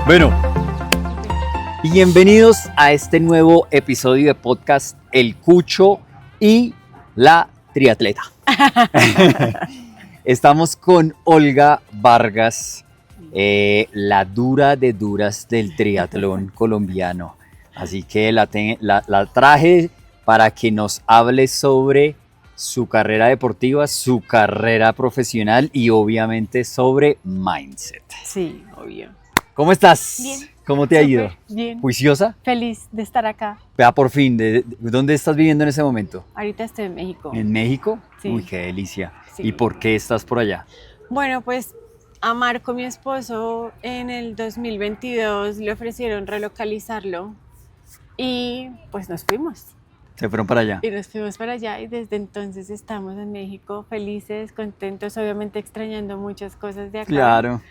Bueno, bienvenidos a este nuevo episodio de podcast El Cucho y la Triatleta. Estamos con Olga Vargas, la dura de duras del triatlón colombiano. Así que la traje para que nos hable sobre su carrera deportiva, su carrera profesional y obviamente sobre mindset. Sí, obvio. ¿Cómo estás? Bien. ¿Cómo te ha ido? Bien. ¿Juiciosa? Feliz de estar acá. Vea, por fin, ¿dónde estás viviendo en ese momento? Ahorita estoy en México. ¿En México? Sí. Uy, qué delicia. Sí. ¿Y por qué estás por allá? Bueno, pues a Marco, mi esposo, en el 2022 le ofrecieron relocalizarlo y pues nos fuimos. ¿Se fueron para allá? Y nos fuimos para allá y desde entonces estamos en México felices, contentos, obviamente extrañando muchas cosas de acá. Claro.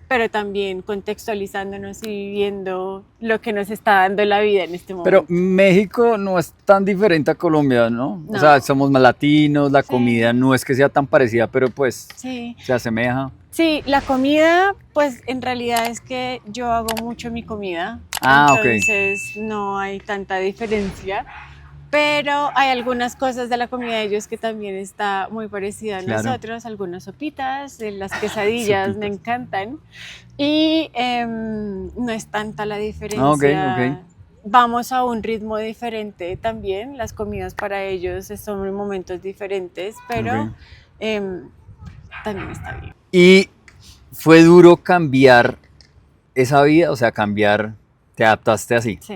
Pero también contextualizándonos y viviendo lo que nos está dando la vida en este momento. Pero México no es tan diferente a Colombia, ¿no? No. O sea, somos más latinos, la Sí. comida no es que sea tan parecida, pero pues Sí. se asemeja. Sí, la comida, pues en realidad es que yo hago mucho mi comida. Ah, ok. Entonces no hay tanta diferencia. Pero hay algunas cosas de la comida de ellos que también está muy parecida a Claro. nosotros. Algunas sopitas, las quesadillas Sopitas. me encantan. Y no es tanta la diferencia. Ok. Vamos a un ritmo diferente también. Las comidas para ellos son en momentos diferentes, pero Ok. también está bien. ¿Y fue duro cambiar esa vida? O sea, te adaptaste así. Sí,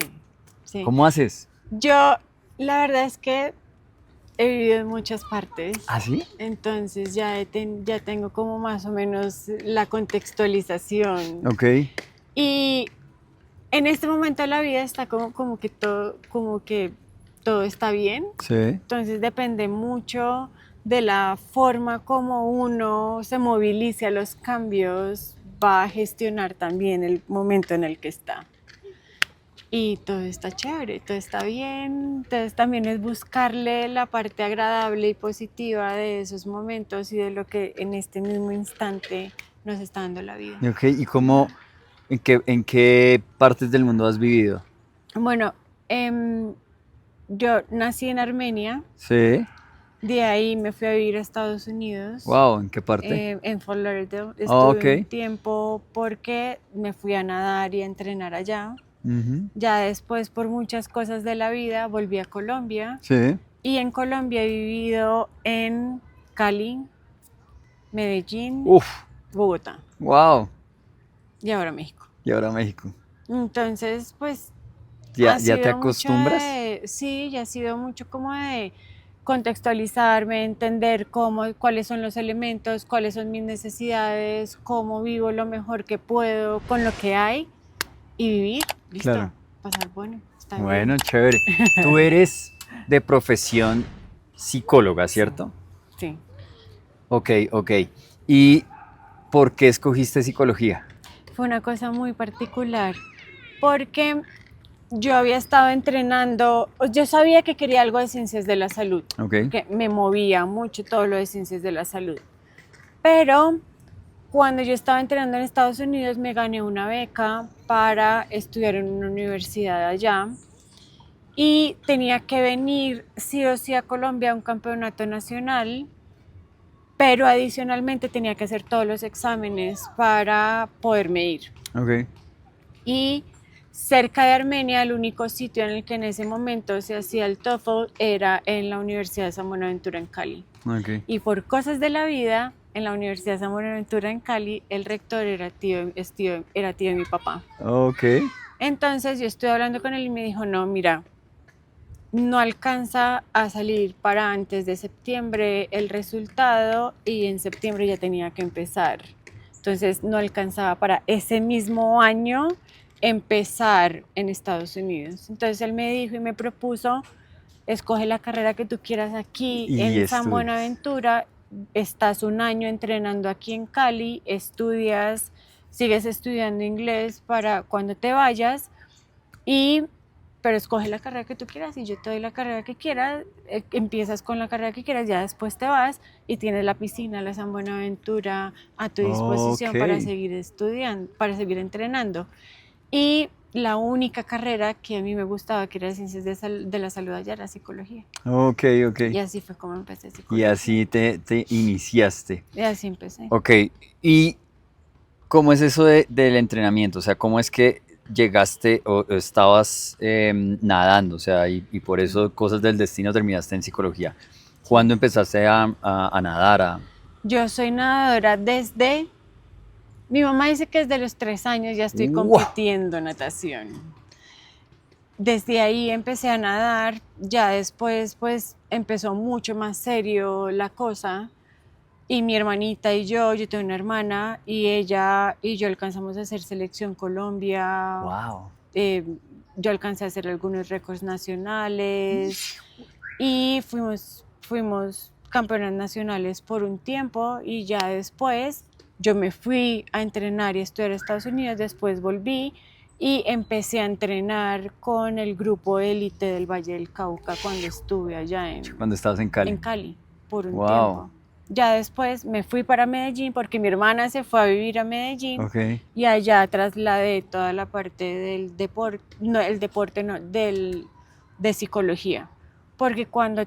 sí. ¿Cómo haces? Yo, la verdad es que he vivido en muchas partes. ¿Ah, sí? Entonces ya tengo como más o menos la contextualización. Ok. Y en este momento de la vida está como que todo está bien. Sí. Entonces depende mucho de la forma como uno se movilice a los cambios, va a gestionar también el momento en el que está. Y todo está chévere, todo está bien. Entonces también es buscarle la parte agradable y positiva de esos momentos y de lo que en este mismo instante nos está dando la vida. Ok, ¿y en qué partes del mundo has vivido? Bueno, yo nací en Armenia, Sí. de ahí me fui a vivir a Estados Unidos. Wow, ¿en qué parte? En Fort Lauderdale. Oh, Estuve ok. un tiempo porque me fui a nadar y a entrenar allá. Ujú. Ya después, por muchas cosas de la vida, volví a Colombia. Sí. Y en Colombia he vivido en Cali, Medellín, Uf, Bogotá wow. y ahora México. Y ahora México. Entonces, pues... ¿Ya ha te sido mucho acostumbras? sí, ya ha sido mucho como de contextualizarme, entender cuáles son los elementos, cuáles son mis necesidades, cómo vivo lo mejor que puedo con lo que hay y vivir. Listo. Claro. Pasar bueno. Está Bueno, bien. chévere. Tú eres de profesión psicóloga, ¿cierto? Sí. Ok. ¿Y por qué escogiste psicología? Fue una cosa muy particular porque yo había estado entrenando, yo sabía que quería algo de ciencias de la salud, Ok. que me movía mucho todo lo de ciencias de la salud. Pero cuando yo estaba entrenando en Estados Unidos me gané una beca para estudiar en una universidad allá y tenía que venir sí o sí a Colombia a un campeonato nacional, pero adicionalmente tenía que hacer todos los exámenes para poderme ir. Ok. Y cerca de Armenia, el único sitio en el que en ese momento se hacía el TOEFL era en la Universidad de San Buenaventura en Cali. Ok. Y por cosas de la vida, en la Universidad de San Buenaventura en Cali, el rector era tío de mi papá. Ok. Entonces yo estuve hablando con él y me dijo, no, mira, no alcanza a salir para antes de septiembre el resultado y en septiembre ya tenía que empezar. Entonces no alcanzaba para ese mismo año empezar en Estados Unidos. Entonces él me dijo y me propuso, escoge la carrera que tú quieras aquí Y en San estudias. Buenaventura, estás un año entrenando aquí en Cali, sigues estudiando inglés para cuando te vayas Pero escoge la carrera que tú quieras y yo te doy la carrera que quieras, empiezas con la carrera que quieras, ya después te vas y tienes la piscina, la San Buenaventura a tu disposición para Ok. seguir estudiando, para seguir entrenando. Y la única carrera que a mí me gustaba, que era ciencias de la salud, allá era psicología. Ok, ok. Y así fue como empecé Y psicología. así te iniciaste. Y así empecé. Ok. ¿Y cómo es eso del entrenamiento? O sea, ¿cómo es que llegaste o estabas nadando? O sea, y por eso cosas del destino terminaste en psicología. Sí. ¿Cuándo empezaste a nadar? Yo soy nadadora desde... Mi mamá dice que desde los 3 años ya estoy ¡Wow! compitiendo natación. Desde ahí empecé a nadar, ya después pues empezó mucho más serio la cosa y mi hermanita y yo tengo una hermana y ella y yo alcanzamos a hacer selección Colombia, ¡Wow! eh, yo alcancé a hacer algunos récords nacionales y fuimos campeonas nacionales por un tiempo y ya después yo me fui a entrenar y estudiar a Estados Unidos, después volví y empecé a entrenar con el grupo élite del Valle del Cauca cuando estuve allá Cuando estabas en en Cali. Cali por un ¡Wow! tiempo. Ya después me fui para Medellín porque mi hermana se fue a vivir a Medellín Ok. y allá trasladé toda la parte del deporte, no, el deporte no, de psicología. Porque cuando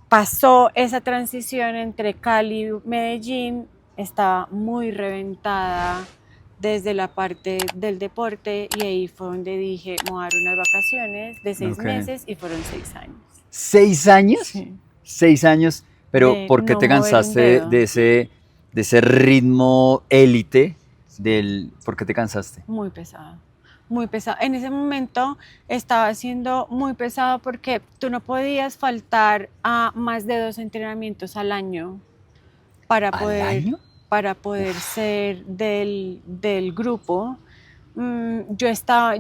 pasó esa transición entre Cali y Medellín, estaba muy reventada desde la parte del deporte y ahí fue donde dije, me voy a dar unas vacaciones de 6 Ok. meses y fueron 6 años. ¿6 años? Sí. 6 años. Pero De ¿por qué no te mover un cansaste dedo. de ese ritmo élite? ¿Por qué te cansaste? Muy pesado, muy pesado. En ese momento estaba siendo muy pesado porque tú no podías faltar a más de 2 entrenamientos al año para ¿Al poder, año? para poder ser del grupo.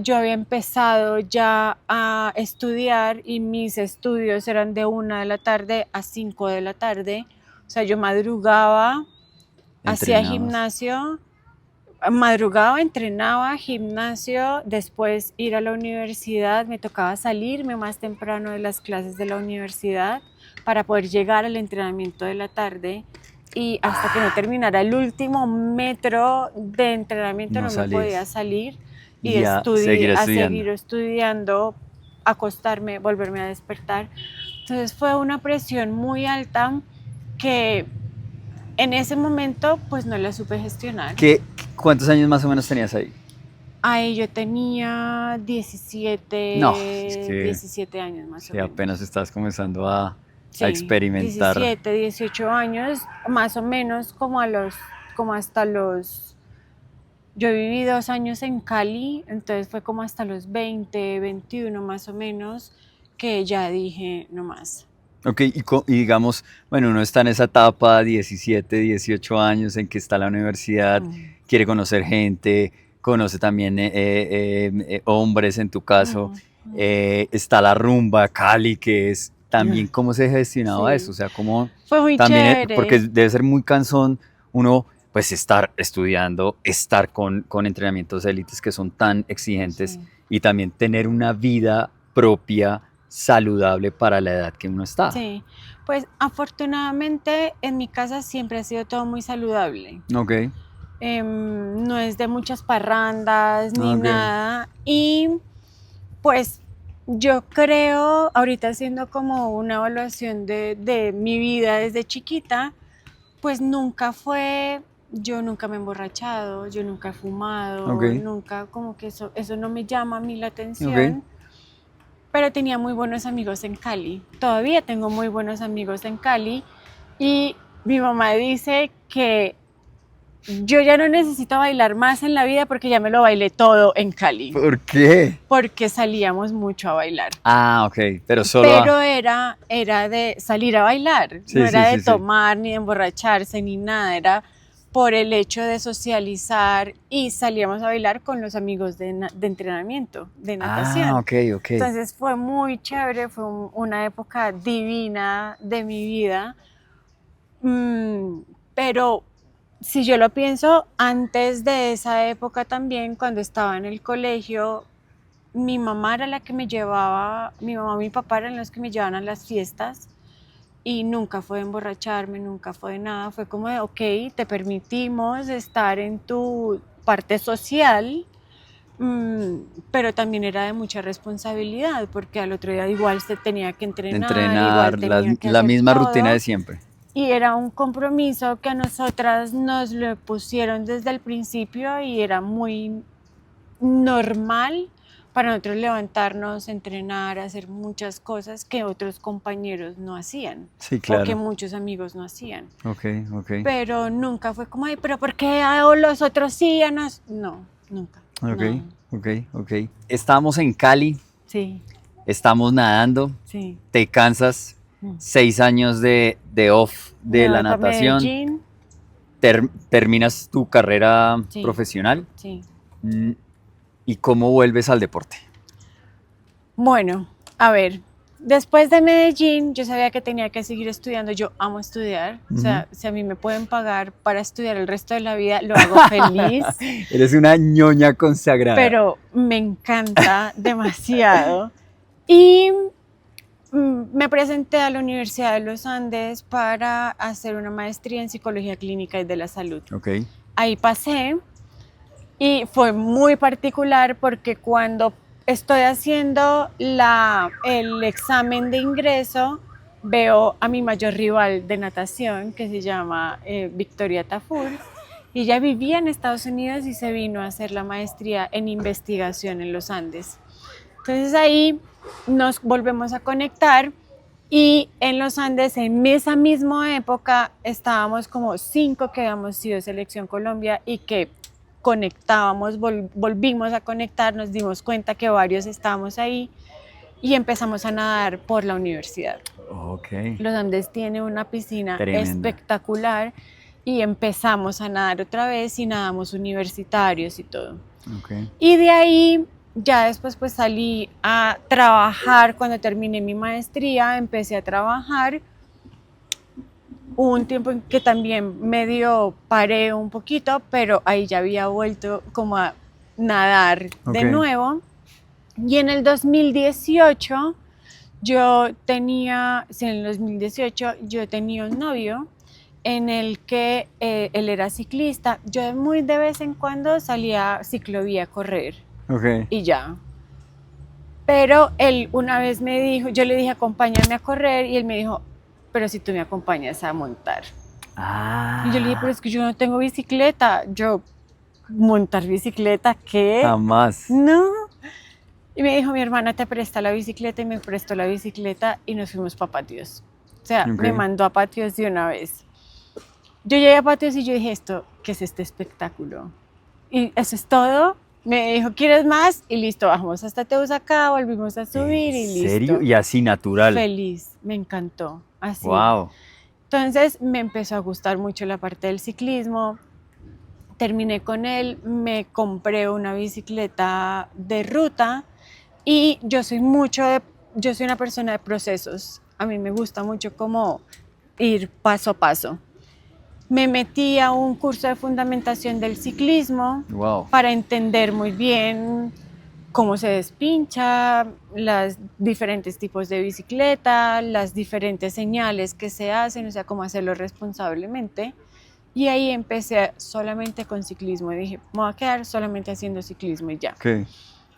Yo había empezado ya a estudiar y mis estudios eran de 1 de la tarde a 5 de la tarde. O sea, yo madrugaba, hacía Entrenabas. gimnasio, madrugaba, entrenaba, gimnasio, después ir a la universidad, me tocaba salirme más temprano de las clases de la universidad para poder llegar al entrenamiento de la tarde y hasta que no terminara el último metro de entrenamiento No no me podía salías. salir y Y a seguir a estudiando. seguir estudiando, acostarme, volverme a despertar. Entonces fue una presión muy alta que en ese momento pues no la supe gestionar. ¿Cuántos años más o menos tenías ahí? Ahí yo tenía No, es 17, que 17 años más o sí, menos. apenas estás comenzando a Sí, experimentar. 17, 18 años, más o menos como hasta los, yo viví 2 años en Cali, entonces fue como hasta los 20, 21 más o menos, que ya dije, no más. Ok, y digamos, bueno, uno está en esa etapa, 17, 18 años, en que está la universidad, Mm, quiere conocer gente, conoce también hombres en tu caso, mm, mm. está la rumba, Cali, que es también cómo se gestionaba eso, Sí, o sea, cómo fue muy también, porque chévere. debe ser muy cansón uno, pues, estar estudiando, estar con entrenamientos élites que son tan exigentes Sí. y también tener una vida propia saludable para la edad que uno está. Sí, pues afortunadamente en mi casa siempre ha sido todo muy saludable. Ok, No es de muchas parrandas ni ok, nada. Y pues yo creo, ahorita haciendo como una evaluación de mi vida desde chiquita, pues yo nunca me he emborrachado, yo nunca he ok, fumado, nunca como que eso no me llama a mí la ok. atención. Pero tenía muy buenos amigos en Cali. Todavía tengo muy buenos amigos en Cali y mi mamá dice que yo ya no necesito bailar más en la vida porque ya me lo bailé todo en Cali, ¿Por qué? porque salíamos mucho a bailar. Ah, ok, pero solo Pero era de salir a bailar, no Sí, sí, era de sí, sí. tomar ni de emborracharse ni nada, era por el hecho de socializar y salíamos a bailar con los amigos de entrenamiento, de Ah, natación. ok, ok. Entonces fue muy chévere, fue una época divina de mi vida. Pero si yo lo pienso, antes de esa época también, cuando estaba en el colegio, mi mamá era la que me llevaba, mi mamá y mi papá eran los que me llevaban a las fiestas y nunca fue de emborracharme, nunca fue de nada, fue como de, ok, te permitimos estar en tu parte social, pero también era de mucha responsabilidad porque al otro día igual se tenía que entrenar, igual Entrenar, tenía que la hacer misma rutina de todo. siempre. Y era un compromiso que a nosotras nos lo pusieron desde el principio y era muy normal para nosotros levantarnos, entrenar, hacer muchas cosas que otros compañeros no hacían Sí, o que claro. muchos amigos no hacían. Ok, ok. Pero nunca fue como, ay, pero ¿por qué a los otros sí? A nos... No, nunca. Ok, No. ok, ok. Estamos en Cali, Sí, estamos nadando, sí. te cansas, Mm. 6 años de off Me de voy la para natación, Medellín. terminas tu carrera Sí, profesional. sí. mm, ¿Y cómo vuelves al deporte? Bueno, a ver, después de Medellín yo sabía que tenía que seguir estudiando, yo amo estudiar, o Ujú. sea, si a mí me pueden pagar para estudiar el resto de la vida, lo hago feliz, Eres una ñoña consagrada. pero me encanta demasiado. Y me presenté a la Universidad de los Andes para hacer una maestría en psicología clínica y de la salud. Ok, Ahí pasé y fue muy particular porque cuando estoy haciendo el examen de ingreso, veo a mi mayor rival de natación, que se llama Victoria Tafur, y ella vivía en Estados Unidos y se vino a hacer la maestría en investigación en los Andes. Entonces ahí nos volvemos a conectar y en los Andes, en esa misma época, estábamos como 5 que habíamos sido Selección Colombia y que conectábamos, volvimos a conectar, nos dimos cuenta que varios estábamos ahí y empezamos a nadar por la universidad. ok. Los Andes tiene una piscina Tremenda. espectacular y empezamos a nadar otra vez y nadamos universitarios y todo. Ok. Y de ahí ya después pues salí a trabajar cuando terminé mi maestría, empecé a trabajar. Hubo un tiempo en que también medio paré un poquito, pero ahí ya había vuelto como a nadar de Ok. nuevo. Y en el 2018 en el 2018 yo tenía un novio en el que él era ciclista. Yo muy de vez en cuando salía a ciclovía a correr Ok. y ya. Pero él una vez me dijo, yo le dije, acompáñame a correr, y él me dijo, pero si tú me acompañas a montar. Y yo le dije, pero Ah, es que yo no tengo bicicleta. Yo, ¿montar bicicleta qué? jamás. No. Y me dijo, mi hermana te presta la bicicleta, y me prestó la bicicleta y nos fuimos para Patios. O sea, Ok. me mandó a Patios de una vez. Yo llegué a Patios y yo dije, ¿qué es este espectáculo? Y eso es todo. Me dijo, ¿quieres más? Y listo, bajamos hasta Teusacá, volvimos a subir y ¿En serio? listo. Y así natural. Feliz, me encantó, así. Wow. Entonces me empezó a gustar mucho la parte del ciclismo. Terminé con él, me compré una bicicleta de ruta y yo soy una persona de procesos. A mí me gusta mucho como ir paso a paso. Me metí a un curso de fundamentación del ciclismo Wow. para entender muy bien cómo se despincha, los diferentes tipos de bicicleta, las diferentes señales que se hacen, o sea, cómo hacerlo responsablemente. Y ahí empecé solamente con ciclismo y dije, me voy a quedar solamente haciendo ciclismo y ya. Ok.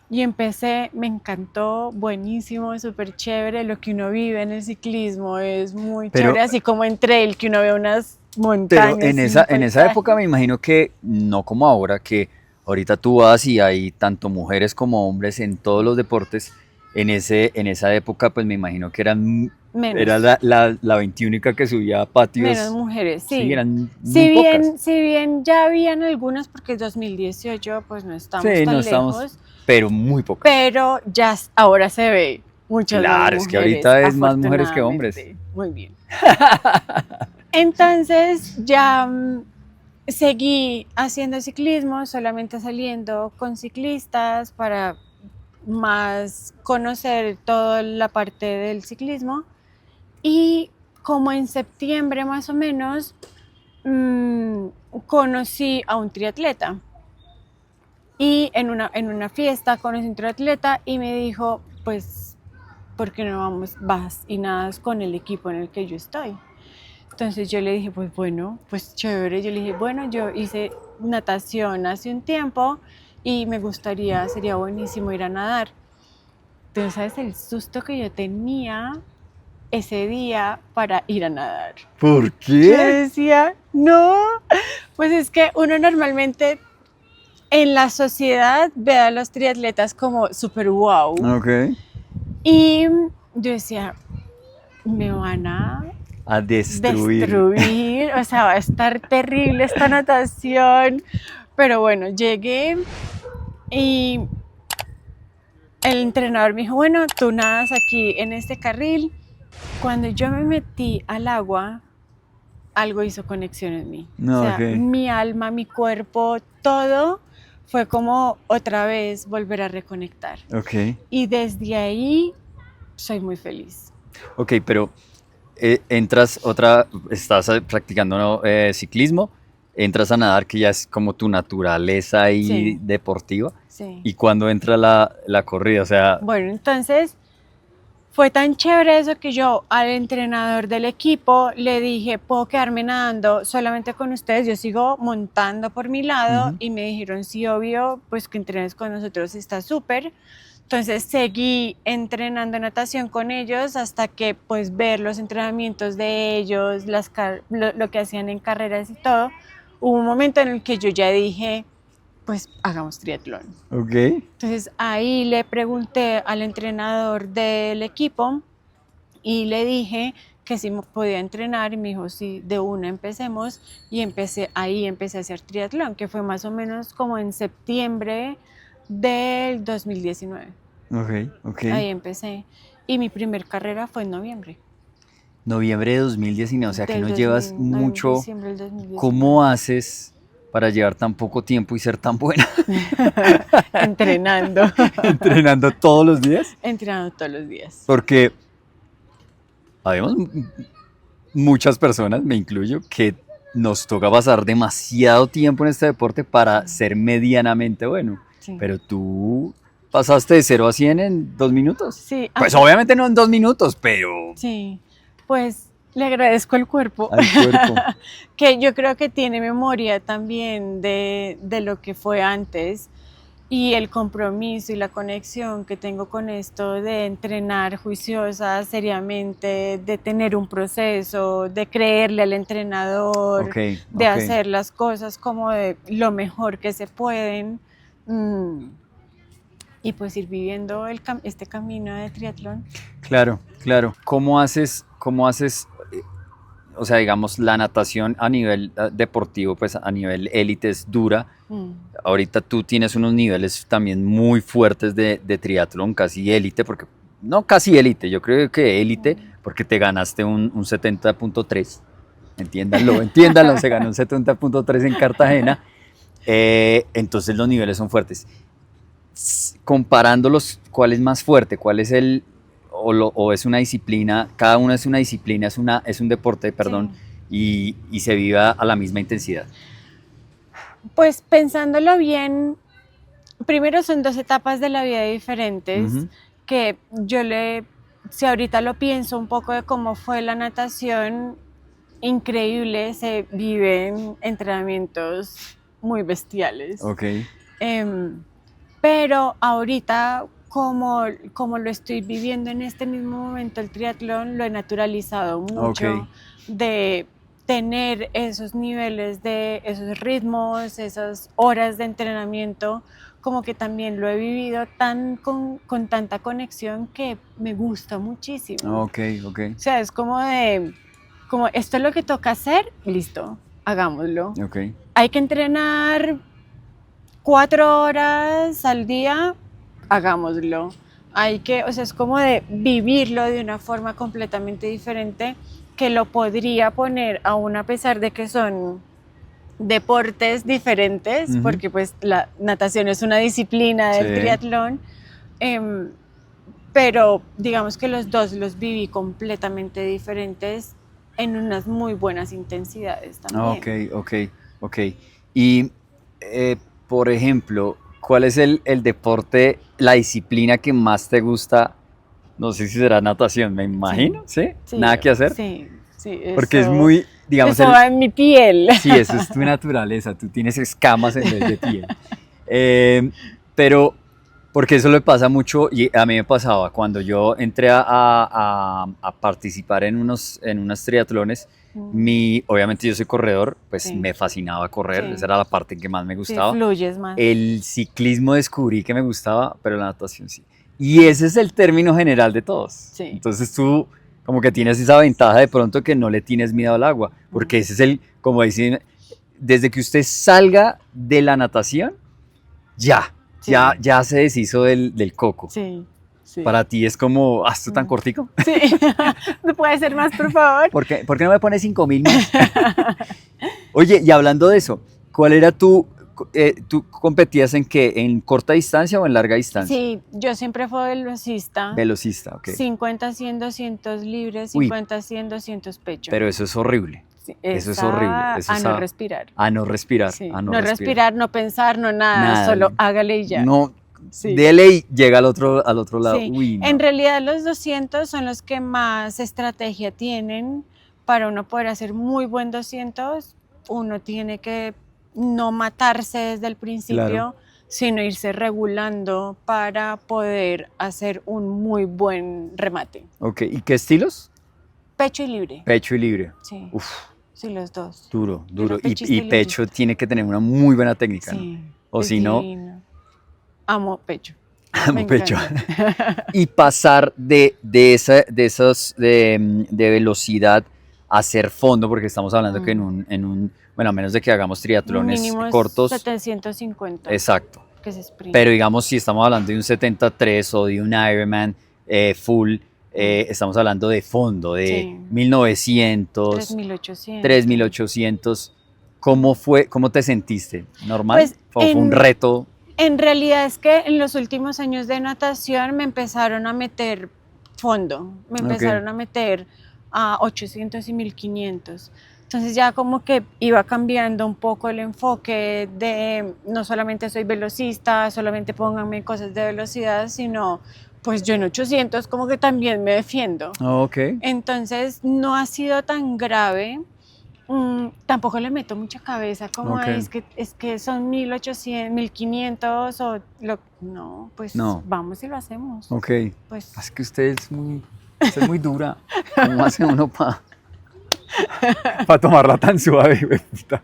Y empecé, me encantó, buenísimo, súper chévere. Lo que uno vive en el ciclismo es muy Pero, chévere, así como en trail, que uno ve unas pero montañas en y un esa época paisaje. me imagino que no como ahora, que ahorita tú vas y hay tanto mujeres como hombres en todos los deportes. En esa época, pues me imagino que era Menos, la 21 que subía a menos patios. mujeres, Sí, sí. eran muy pocas. Si bien ya habían algunas, porque es 2018, pues no estamos Sí, no tan estamos, lejos, pero muy pocas. pero ya ahora se ve muchas más Claro, es que mujeres, ahorita es más mujeres que hombres. afortunadamente. Muy bien. Entonces ya seguí haciendo ciclismo, solamente saliendo con ciclistas para más conocer toda la parte del ciclismo. Y como en septiembre más o menos, conocí a un triatleta Y en una fiesta conocí un triatleta y me dijo, pues, ¿por qué no vas y nadas con el equipo en el que yo estoy? Entonces yo le dije, pues bueno, pues chévere. Yo le dije, bueno, yo hice natación hace un tiempo y me gustaría, sería buenísimo ir a nadar. Entonces, ¿sabes el susto que yo tenía ese día para ir a nadar? ¿Por Yo qué? decía, no, pues es que uno normalmente en la sociedad ve a los triatletas como súper wow. Ok. Y yo decía, me van A destruir. destruir, o sea, va a estar terrible esta natación. Pero bueno, llegué y el entrenador me dijo, bueno, tú nadas aquí en este carril. Cuando yo me metí al agua, algo hizo conexión en mí. No, O sea, ok. mi alma, mi cuerpo, todo fue como otra vez volver a reconectar. Ok. Y desde ahí soy muy feliz. Ok, pero estás practicando, ¿no? Ciclismo, entras a nadar, que ya es como tu naturaleza y Sí. deportiva. Sí. ¿Y cuando entra la corrida? O sea, Bueno, entonces fue tan chévere eso que yo al entrenador del equipo le dije, ¿puedo quedarme nadando solamente con ustedes? Yo sigo montando por mi lado. Ujú. Y me dijeron, sí, obvio, pues que entrenes con nosotros está súper. Entonces seguí entrenando natación con ellos hasta que pues ver los entrenamientos de ellos, lo que hacían en carreras y todo. Hubo un momento en el que yo ya dije, pues hagamos triatlón. ok. Entonces ahí le pregunté al entrenador del equipo y le dije que si podía entrenar y me dijo sí, de una empecemos. Y empecé a hacer triatlón, que fue más o menos como en septiembre del 2019. Ok, ok. Ahí empecé y mi primer carrera fue en noviembre Noviembre de 2019, o sea que del no llevas 2000, noviembre, mucho. diciembre del 2019. ¿Cómo haces para llevar tan poco tiempo y ser tan buena? Entrenando, ¿Entrenando todos los días? entrenando todos los días. Porque habemos muchas personas, me incluyo, que nos toca pasar demasiado tiempo en este deporte para ser medianamente bueno. Sí. Pero tú pasaste de 0 a 100 en 2 minutos. Sí, Pues obviamente no en 2 minutos, pero sí, pues le agradezco al cuerpo, al cuerpo. que yo creo que tiene memoria también de lo que fue antes y el compromiso y la conexión que tengo con esto de entrenar juiciosa, seriamente, de tener un proceso, de creerle al entrenador, Ok, de ok. hacer las cosas como de lo mejor que se pueden. Y pues ir viviendo este camino de triatlón. Claro, claro. ¿Cómo haces, o sea, digamos, la natación a nivel deportivo, pues a nivel élite es dura? Ahorita tú tienes unos niveles también muy fuertes de triatlón, casi élite, porque no casi élite, yo creo que élite, porque te ganaste un 70.3. Entiéndanlo, se ganó un 70.3 en Cartagena. Entonces los niveles son fuertes. Comparándolos, ¿cuál es más fuerte? ¿Cuál es o es una disciplina? Cada uno es una disciplina, es un deporte, perdón, y se viva a la misma intensidad. Pues pensándolo bien, primero son dos etapas de la vida diferentes, que si ahorita lo pienso un poco de cómo fue la natación, increíble, se viven entrenamientos muy bestiales. Ok. Pero ahorita, como lo estoy viviendo en este mismo momento, el triatlón lo he naturalizado mucho, de tener esos niveles, de esos ritmos, esas horas de entrenamiento, como que también lo he vivido con tanta conexión que me gusta muchísimo. Ok. O sea, es como esto es lo que toca hacer, listo, hagámoslo. Ok. Hay que entrenar 4 horas al día, hagámoslo. O sea, es como de vivirlo de una forma completamente diferente, que lo podría poner aún a pesar de que son deportes diferentes, porque pues la natación es una disciplina del triatlón, pero digamos que los dos los viví completamente diferentes en unas muy buenas intensidades también. Ok. Y, por ejemplo, ¿Cuál es el deporte, la disciplina que más te gusta? No sé si será natación, me imagino, ¿sí? Sí, Nada que hacer. sí, sí, Porque es muy, digamos, eso va en mi piel. sí, eso es tu naturaleza, tú tienes escamas en vez de piel. Pero, porque eso le pasa mucho, y a mí me pasaba cuando yo entré a participar en unos triatlones, obviamente yo soy corredor, pues Sí. me fascinaba correr, Sí. esa era la parte que más me Sí, gustaba. fluyes más. El ciclismo descubrí que me gustaba, pero la natación sí. Y ese es el término general de todos. Sí. Entonces tú como que tienes esa ventaja de pronto que no le tienes miedo al agua, porque ese es como dicen, desde que usted salga de la natación, ya, Sí. ya se deshizo del coco. Sí, sí. Para ti es como, ¿esto tan cortico? Sí, ¿no puede ser más, por favor? ¿Por qué no me pones 5.000 más? Oye, y hablando de eso, ¿cuál era tú competías en qué? ¿En corta distancia o en larga distancia? Sí, yo siempre fui velocista. Velocista, ok. 50, 100, 200 libres, Uy. 50, 100, 200 pecho. Pero eso es horrible. Sí, Eso es horrible. Eso a es no respirar. A no respirar. Sí, A no respirar, no pensar, no nada, Nada. solo hágale y ya. No, Sí. dele y llega al otro lado. Sí. Uy, no. En realidad los 200 son los que más estrategia tienen. Para uno poder hacer muy buen 200, uno tiene que no matarse desde el principio, Claro. sino irse regulando para poder hacer un muy buen remate. Ok, ¿y qué estilos? Pecho y libre. Pecho y libre. Sí. Uf, Sí, los dos. duro. Era pechista Y y pecho librista. tiene que tener una muy buena técnica, ¿no? Sí. O es si no, divino. Amo pecho. amo Me pecho. encanta. Y pasar de velocidad a hacer fondo, porque estamos hablando que bueno, a menos de que hagamos triatlones Mínimo es cortos. 750. Exacto. Que es sprint. Pero digamos, si estamos hablando de un 73 o de un Ironman full, estamos hablando de fondo, de Sí. 1900, 3800. 3800. ¿Cómo te sentiste? ¿Normal? Pues, ¿O fue un reto? En realidad es que en los últimos años de natación me empezaron a meter fondo, me empezaron a meter a 800 y 1500. Entonces ya como que iba cambiando un poco el enfoque de no solamente soy velocista, solamente pónganme cosas de velocidad, sino pues yo en 800 como que también me defiendo. Ok. Entonces no ha sido tan grave. Tampoco le meto mucha cabeza como Ok. es que son 1800, 1500 no, pues No. vamos y lo hacemos. Ok. Pues Es que usted es muy dura. ¿Cómo hace uno para tomarla tan suave, güey, puta?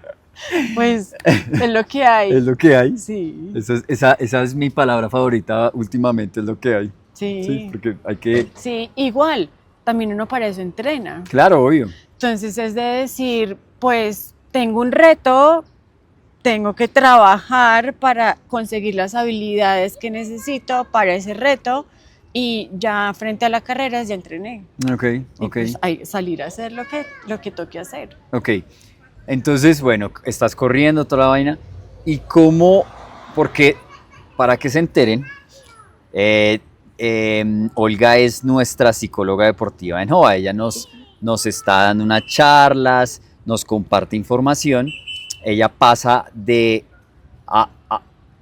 pues es lo que hay. Es lo que hay. Sí, Esa es mi palabra favorita últimamente, es lo que hay. Sí, sí, porque hay que... sí, igual, también uno para eso entrena. Claro, obvio. Entonces es de decir, pues tengo un reto, tengo que trabajar para conseguir las habilidades que necesito para ese reto y ya frente a la carrera ya entrené. Ok, Y ok, pues hay salir a hacer lo que toque hacer. ok. Entonces, bueno, estás corriendo toda la vaina. ¿Y porque, para que se enteren, Olga es nuestra psicóloga deportiva en JOA. Ella nos está dando unas charlas, nos comparte información. Ella pasa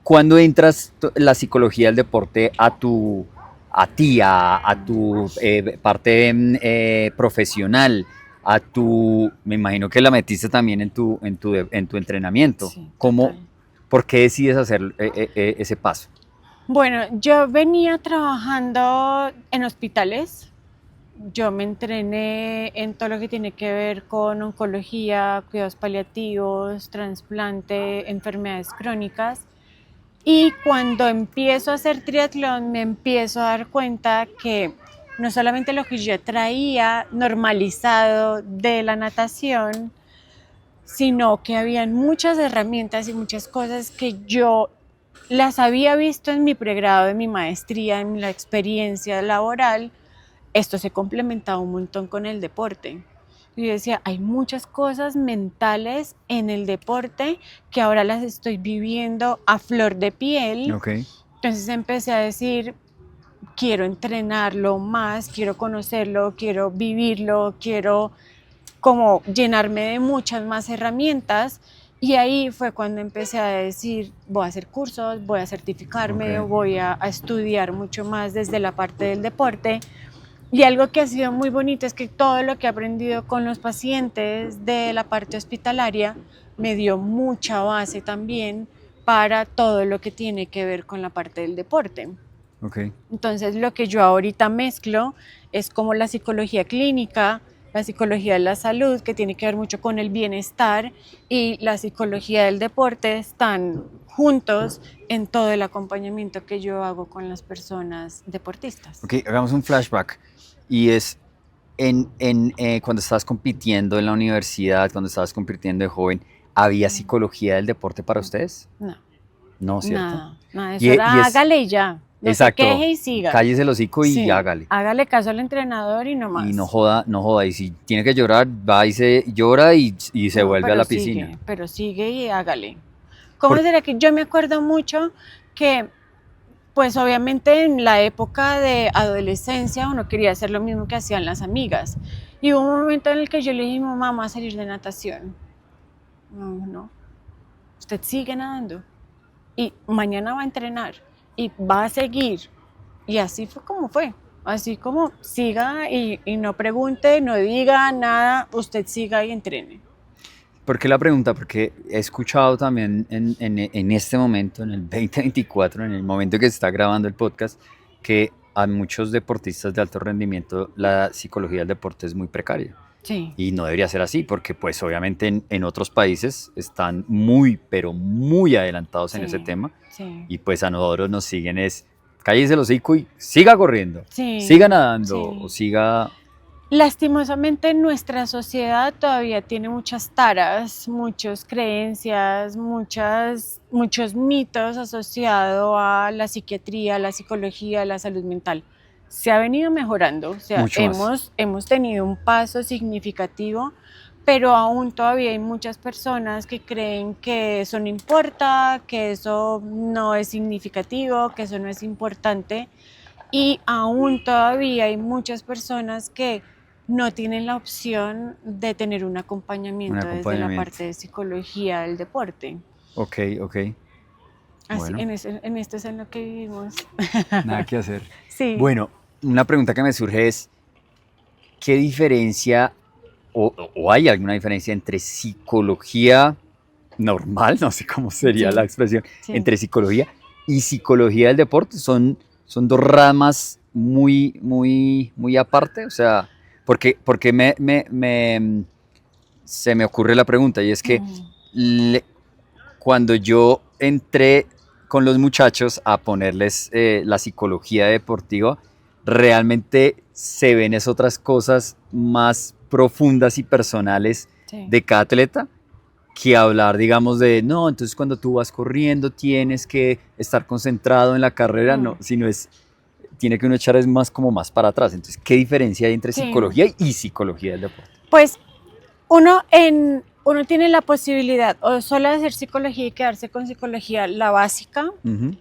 cuando entras la psicología del deporte a tu parte profesional, me imagino que la metiste también en tu entrenamiento. Sí, ¿Cómo, total. por qué decides hacer ese paso? Bueno, yo venía trabajando en hospitales. Yo me entrené en todo lo que tiene que ver con oncología, cuidados paliativos, trasplante, enfermedades crónicas. Y cuando empiezo a hacer triatlón, me empiezo a dar cuenta que no solamente lo que yo traía normalizado de la natación, sino que habían muchas herramientas y muchas cosas que yo las había visto en mi pregrado, en mi maestría, en la experiencia laboral. Esto se complementaba un montón con el deporte. Y yo decía, hay muchas cosas mentales en el deporte que ahora las estoy viviendo a flor de piel. Okay. Entonces empecé a decir, quiero entrenarlo más, quiero conocerlo, quiero vivirlo, quiero como llenarme de muchas más herramientas. Y ahí fue cuando empecé a decir, voy a hacer cursos, voy a certificarme, Ok. voy a estudiar mucho más desde la parte del deporte. Y algo que ha sido muy bonito es que todo lo que he aprendido con los pacientes de la parte hospitalaria me dio mucha base también para todo lo que tiene que ver con la parte del deporte. Ok. Entonces lo que yo ahorita mezclo es como la psicología clínica, la psicología de la salud, que tiene que ver mucho con el bienestar, y la psicología del deporte están juntos en todo el acompañamiento que yo hago con las personas deportistas. Ok, hagamos un flashback. Y es cuando estabas compitiendo en la universidad, cuando estabas compitiendo de joven, ¿había psicología del deporte para ustedes? No, No, ¿cierto? nada, eso Y era es, hágale y ya, no se exacto, queje y siga. cállese el hocico y Sí, hágale. hágale caso al entrenador y no Y no más. joda, no joda. Y si tiene que llorar, va y se llora y se No, vuelve a la piscina. pero sigue y hágale. ¿Cómo Por- será que yo me acuerdo mucho que, pues obviamente en la época de adolescencia uno quería hacer lo mismo que hacían las amigas? Y hubo un momento en el que yo le dije a mi mamá, vamos a salir de natación. No, no, usted sigue nadando y mañana va a entrenar y va a seguir. Y así fue como fue. Así como siga y no pregunte, no diga nada, usted siga y entrene. ¿Por qué la pregunta? Porque he escuchado también en este momento, en el 2024, en el momento que se está grabando el podcast, que a muchos deportistas de alto rendimiento la psicología del deporte es muy precaria. Sí, Y no debería ser así, porque pues obviamente en otros países están muy, pero muy adelantados en ese sí, tema. sí. Y pues a nosotros nos siguen es, cállese el hocico y siga corriendo, siga Sí, nadando o sí. siga... Lastimosamente nuestra sociedad todavía tiene muchas taras, muchas creencias, muchos mitos asociados a la psiquiatría, la psicología, la salud mental. Se ha venido mejorando, o sea, Mucho más. hemos tenido un paso significativo, pero aún todavía hay muchas personas que creen que eso no importa, que eso no es significativo, que eso no es importante. Y aún todavía hay muchas personas que no tienen la opción de tener un Un acompañamiento desde la acompañamiento. parte de psicología del deporte. Ok, ok. Así, Bueno, en esto es en lo que vivimos. nada que hacer. Sí. Bueno, una pregunta que me surge es, ¿qué diferencia o hay alguna diferencia entre psicología normal, no sé cómo sería la Sí, expresión, sí. entre psicología y psicología del deporte? Son dos ramas muy, muy, muy aparte. O sea, porque se me ocurre la pregunta y es que Mm. le- cuando yo entré con los muchachos a ponerles la psicología deportiva, realmente se ven es otras cosas más profundas y personales Sí. de cada atleta que hablar, digamos, de, no, entonces cuando tú vas corriendo tienes que estar concentrado en la carrera, no, Mm. sino es, tiene que uno echar es más como más para atrás. Entonces, ¿qué diferencia hay entre Sí. psicología y psicología del deporte? Pues uno tiene la posibilidad o solo de hacer psicología y quedarse con psicología la básica, Ujú,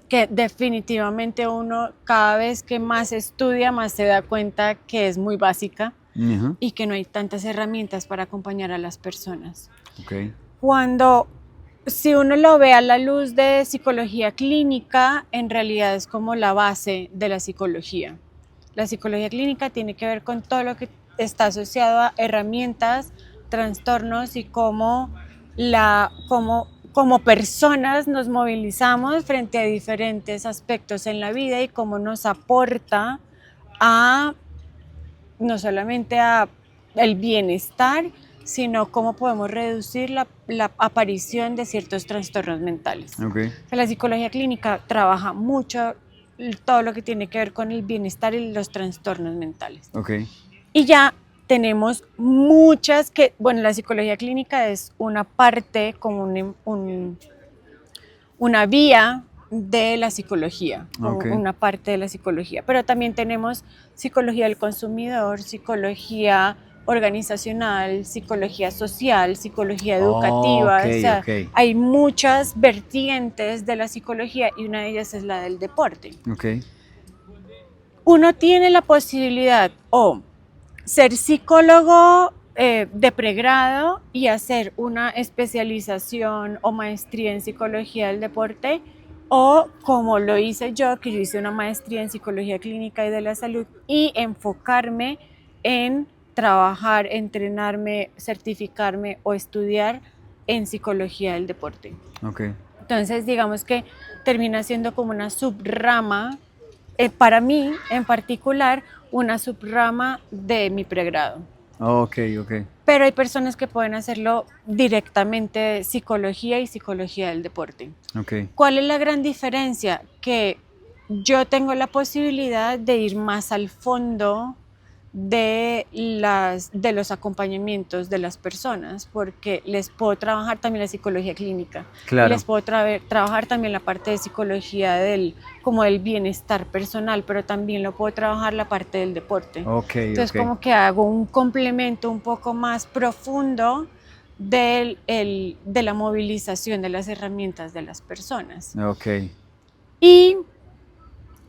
que definitivamente uno cada vez que más estudia, más se da cuenta que es muy básica ujú, y que no hay tantas herramientas para acompañar a las personas. ok, Cuando, si uno lo ve a la luz de psicología clínica, en realidad es como la base de la psicología. La psicología clínica tiene que ver con todo lo que está asociado a herramientas, trastornos y como personas nos movilizamos frente a diferentes aspectos en la vida y cómo nos aporta a no solamente a el bienestar, sino cómo podemos reducir la aparición de ciertos trastornos mentales. ok, La psicología clínica trabaja mucho todo lo que tiene que ver con el bienestar y los trastornos mentales. ok, Y ya tenemos muchas que, bueno, la psicología clínica es una parte, como una vía de la psicología, como ok. una parte de la psicología. Pero también tenemos psicología del consumidor, psicología organizacional, psicología social, psicología Ok, educativa. O sea, ok, hay muchas vertientes de la psicología y una de ellas es la del deporte. ok, Uno tiene la posibilidad o ser psicólogo de pregrado y hacer una especialización o maestría en psicología del deporte, o como lo hice yo, que yo hice una maestría en psicología clínica y de la salud y enfocarme en trabajar, entrenarme, certificarme o estudiar en psicología del deporte. Okay. Entonces, digamos que termina siendo como una subrama, para mí en particular, una subrama de mi pregrado. Ok, ok. Pero hay personas que pueden hacerlo directamente de psicología y psicología del deporte. Okay. ¿Cuál es la gran diferencia? Que yo tengo la posibilidad de ir más al fondo de los acompañamientos de las personas, porque les puedo trabajar también la psicología clínica, Claro. les puedo trabajar también la parte de psicología como del bienestar personal, pero también lo puedo trabajar la parte del deporte. Okay, Entonces okay. como que hago un complemento un poco más profundo de la movilización de las herramientas de las personas. Okay. Y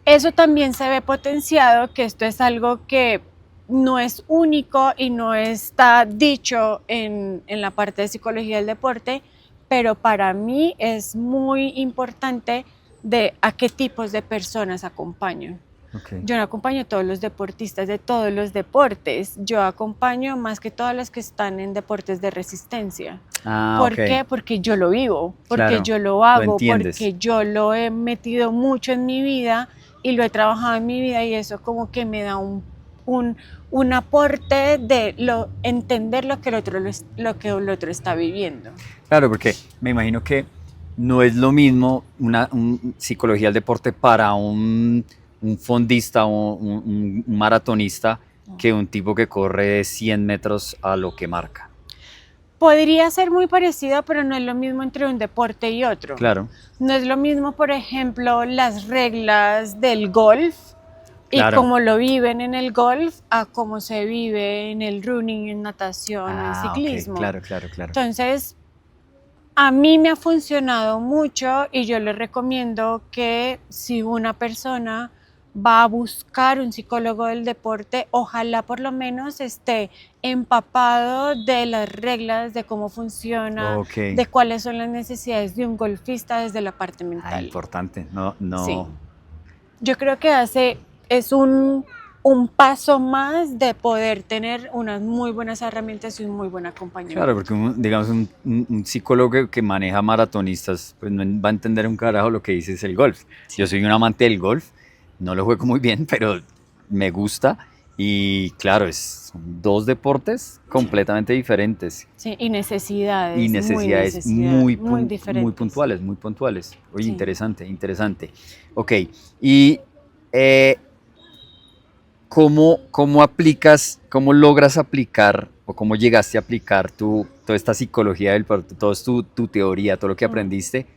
eso también se ve potenciado, que esto es algo que no es único y no está dicho en la parte de psicología del deporte, pero para mí es muy importante de a qué tipos de personas acompaño. Okay. Yo no acompaño a todos los deportistas de todos los deportes, yo acompaño más que todas las que están en deportes de resistencia. ¿Por qué? Porque yo lo vivo, porque Claro, yo lo hago, lo porque yo lo he metido mucho en mi vida y lo he trabajado en mi vida, y eso como que me da un aporte de entender lo que el otro está viviendo. Claro, porque me imagino que no es lo mismo una psicología del deporte para un fondista o un maratonista que un tipo que corre 100 metros a lo que marca. Podría ser muy parecido, pero no es lo mismo entre un deporte y otro. Claro. No es lo mismo, por ejemplo, las reglas del golf Claro. y cómo lo viven en el golf a cómo se vive en el running, en natación, en ciclismo. Okay. Claro. Entonces, a mí me ha funcionado mucho y yo les recomiendo que si una persona va a buscar un psicólogo del deporte, ojalá por lo menos esté empapado de las reglas, de cómo funciona, Okay. de cuáles son las necesidades de un golfista desde la parte mental. Importante, no. Sí. Yo creo que es un paso más de poder tener unas muy buenas herramientas y un muy buen acompañamiento. Claro, porque digamos un psicólogo que maneja maratonistas pues no va a entender un carajo lo que dice es el golf. Sí. Yo soy un amante del golf, no lo juego muy bien, pero me gusta y claro, son dos deportes completamente diferentes. Sí, y necesidades muy diferentes. Muy puntuales. Oye, Sí. interesante. Ok, y ¿cómo logras aplicar o cómo llegaste a aplicar toda esta psicología del deporte, toda tu teoría, todo lo que aprendiste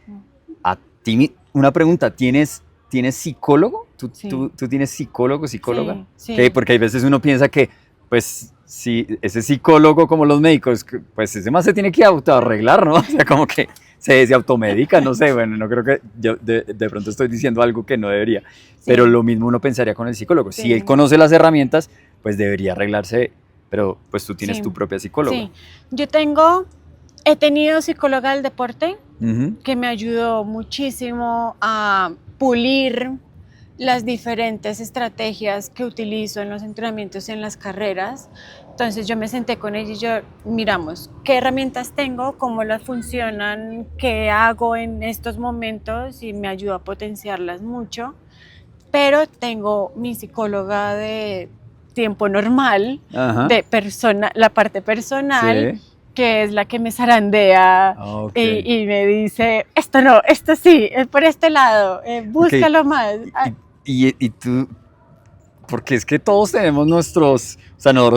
a ti? Una pregunta, ¿tienes psicólogo? Sí. ¿Tú tienes psicóloga? Sí. Porque hay veces uno piensa que, pues, si ese psicólogo como los médicos, pues ese más se tiene que autoarreglar, ¿no? O sea, como que se automedica, no sé, bueno, no creo que yo de pronto estoy diciendo algo que no debería, sí. Pero lo mismo uno pensaría con el psicólogo. Sí. Si él conoce las herramientas, pues debería arreglarse, pero pues tú tienes tu propia psicóloga. Sí, yo he tenido psicóloga del deporte, que me ayudó muchísimo a pulir las diferentes estrategias que utilizo en los entrenamientos y en las carreras. Entonces yo me senté con ella y yo miramos qué herramientas tengo, cómo las funcionan, qué hago en estos momentos, y me ayudó a potenciarlas mucho. Pero tengo mi psicóloga de tiempo normal, la parte personal, sí. Que es la que me zarandea y me dice, esto no, esto sí, es por este lado, búscalo más. Y tú, porque es que todos tenemos nosotros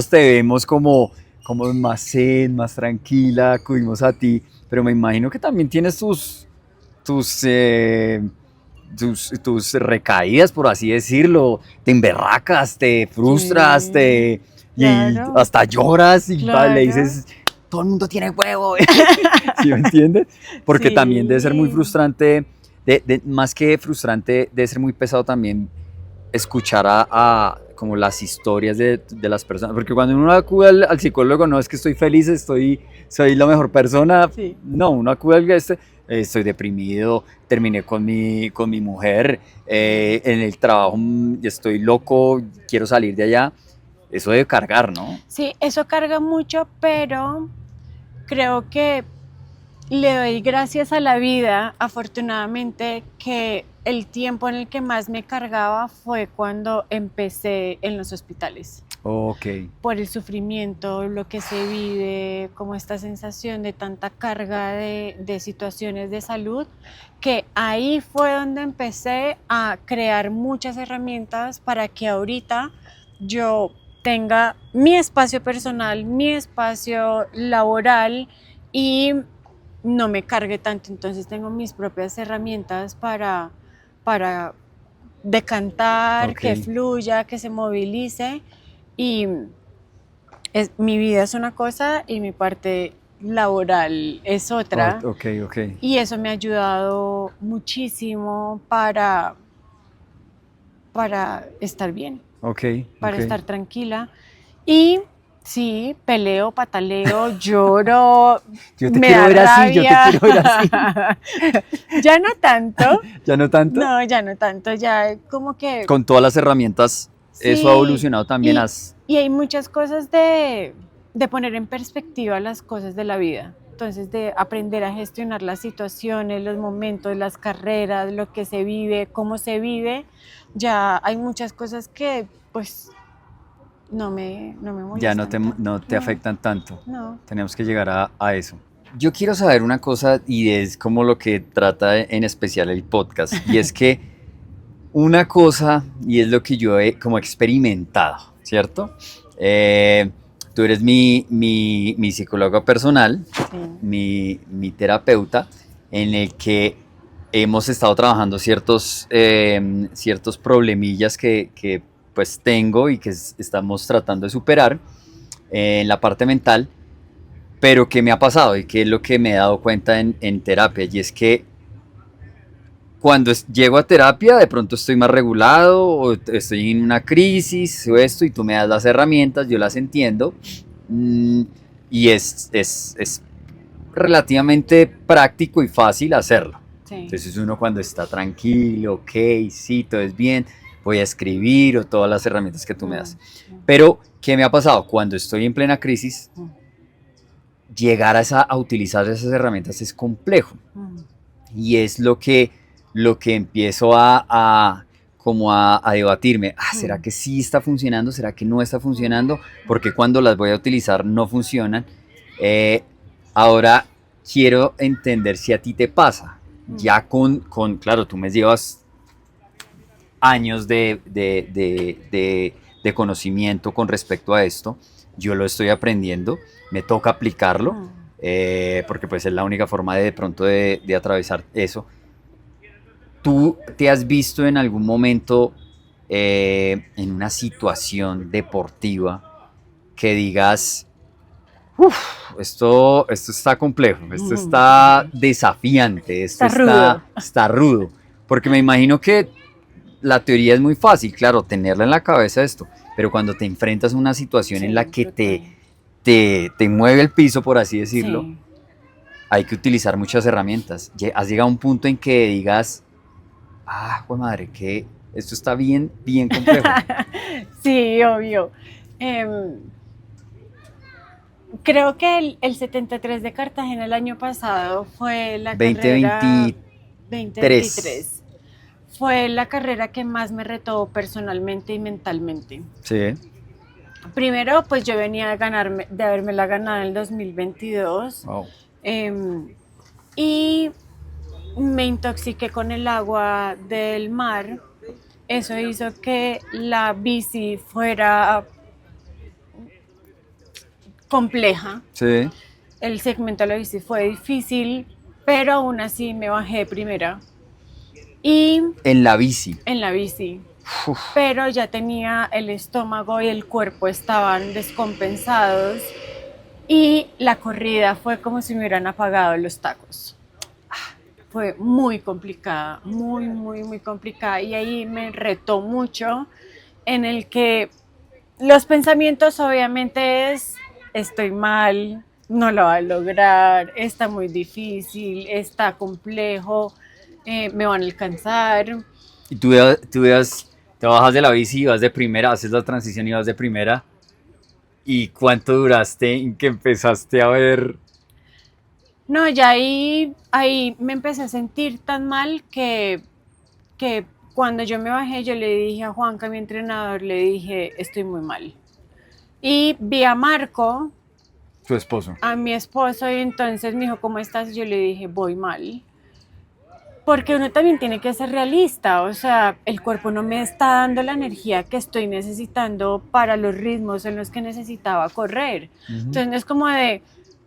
te vemos como más zen, más tranquila, acudimos a ti, pero me imagino que también tienes tus recaídas, por así decirlo, te emberracas, te frustras, sí, claro. Y hasta lloras y claro. Le dices, todo el mundo tiene huevo. ¿Sí me entiendes? Porque sí. También debe ser muy frustrante, más que frustrante, debe ser muy pesado también escuchar como las historias de las personas, porque cuando uno acude al psicólogo no es que estoy feliz, soy la mejor persona, Sí. no, uno acude al estoy deprimido, terminé con mi mujer, en el trabajo estoy loco, quiero salir de allá, eso debe cargar, ¿no? Sí, eso carga mucho, pero creo que le doy gracias a la vida, afortunadamente, que el tiempo en el que más me cargaba fue cuando empecé en los hospitales. Ok, Por el sufrimiento, lo que se vive, como esta sensación de tanta carga de situaciones de salud, que ahí fue donde empecé a crear muchas herramientas para que ahorita yo tenga mi espacio personal, mi espacio laboral y no me cargue tanto. Entonces tengo mis propias herramientas para decantar, ok, que fluya, que se movilice y mi vida es una cosa y mi parte laboral es otra. ok, ok, Y eso me ha ayudado muchísimo para estar bien, ok, para ok. estar tranquila. Y sí, peleo, pataleo, lloro, Yo te me quiero da ver así, yo te rabia. quiero ver así. Ya no tanto. ¿Ya no tanto? No, ya no tanto. Ya como que Con todas las herramientas, eso ha sí. evolucionado también. Y hay muchas cosas de poner en perspectiva las cosas de la vida. Entonces, de aprender a gestionar las situaciones, los momentos, las carreras, lo que se vive, cómo se vive. Ya hay muchas cosas que, pues, no me Ya molestan tanto. no te afectan tanto. No. Tenemos que llegar a eso. Yo quiero saber una cosa y es como lo que trata en especial el podcast, y es que una cosa, y es lo que yo he como experimentado, ¿cierto? Tú eres mi psicólogo personal, Sí. mi terapeuta, en el que hemos estado trabajando ciertos problemillas que pues tengo y que estamos tratando de superar en la parte mental, pero que me ha pasado y que es lo que me he dado cuenta en terapia, y es que cuando llego a terapia de pronto estoy más regulado o estoy en una crisis o esto y tú me das las herramientas, yo las entiendo, y es relativamente práctico y fácil hacerlo. Sí. Entonces uno cuando está tranquilo, ok, sí, todo es bien, voy a escribir o todas las herramientas que tú me das. Pero, ¿qué me ha pasado? Cuando estoy en plena crisis, llegar a utilizar esas herramientas es complejo. Y es lo que empiezo como a debatirme. ¿Será que sí está funcionando? ¿Será que no está funcionando? Porque cuando las voy a utilizar no funcionan. Ahora quiero entender si a ti te pasa. Ya claro, tú me llevas años de conocimiento con respecto a esto. Yo lo estoy aprendiendo, me toca aplicarlo, porque pues es la única forma de pronto de atravesar eso. ¿Tú te has visto en algún momento en una situación deportiva que digas, esto está complejo, esto está desafiante, esto está rudo? Porque me imagino que la teoría es muy fácil, claro, tenerla en la cabeza esto, pero cuando te enfrentas a una situación en la que te mueve el piso, por así decirlo, Sí. hay que utilizar muchas herramientas. Has llegado a un punto en que digas, pues madre, que esto está bien, bien complejo. Sí, obvio. Creo que el 73 de Cartagena el año pasado fue la 2023. Fue la carrera que más me retó personalmente y mentalmente. Sí. Primero, pues yo venía de habérmela ganado en el 2022. Wow. Y me intoxiqué con el agua del mar. Eso hizo que la bici fuera compleja. Sí. El segmento de la bici fue difícil, pero aún así me bajé de primera. Y en la bici. En la bici. Pero ya tenía el estómago y el cuerpo estaban descompensados y la corrida fue como si me hubieran apagado los tacos. Fue muy complicada, muy, muy, muy complicada, y ahí me retó mucho en el que los pensamientos obviamente es, estoy mal, no lo va a lograr, está muy difícil, está complejo, me van a alcanzar. Y te bajas de la bici y vas de primera, haces la transición y vas de primera. ¿Y cuánto duraste en que empezaste a ver? No, ya ahí me empecé a sentir tan mal que cuando yo me bajé, yo le dije a Juanca, mi entrenador, le dije, estoy muy mal. Y vi a Marco, Tu esposo. a mi esposo, y entonces me dijo, ¿cómo estás? Y yo le dije, voy mal. Porque uno también tiene que ser realista, o sea, el cuerpo no me está dando la energía que estoy necesitando para los ritmos en los que necesitaba correr. Entonces no es como de,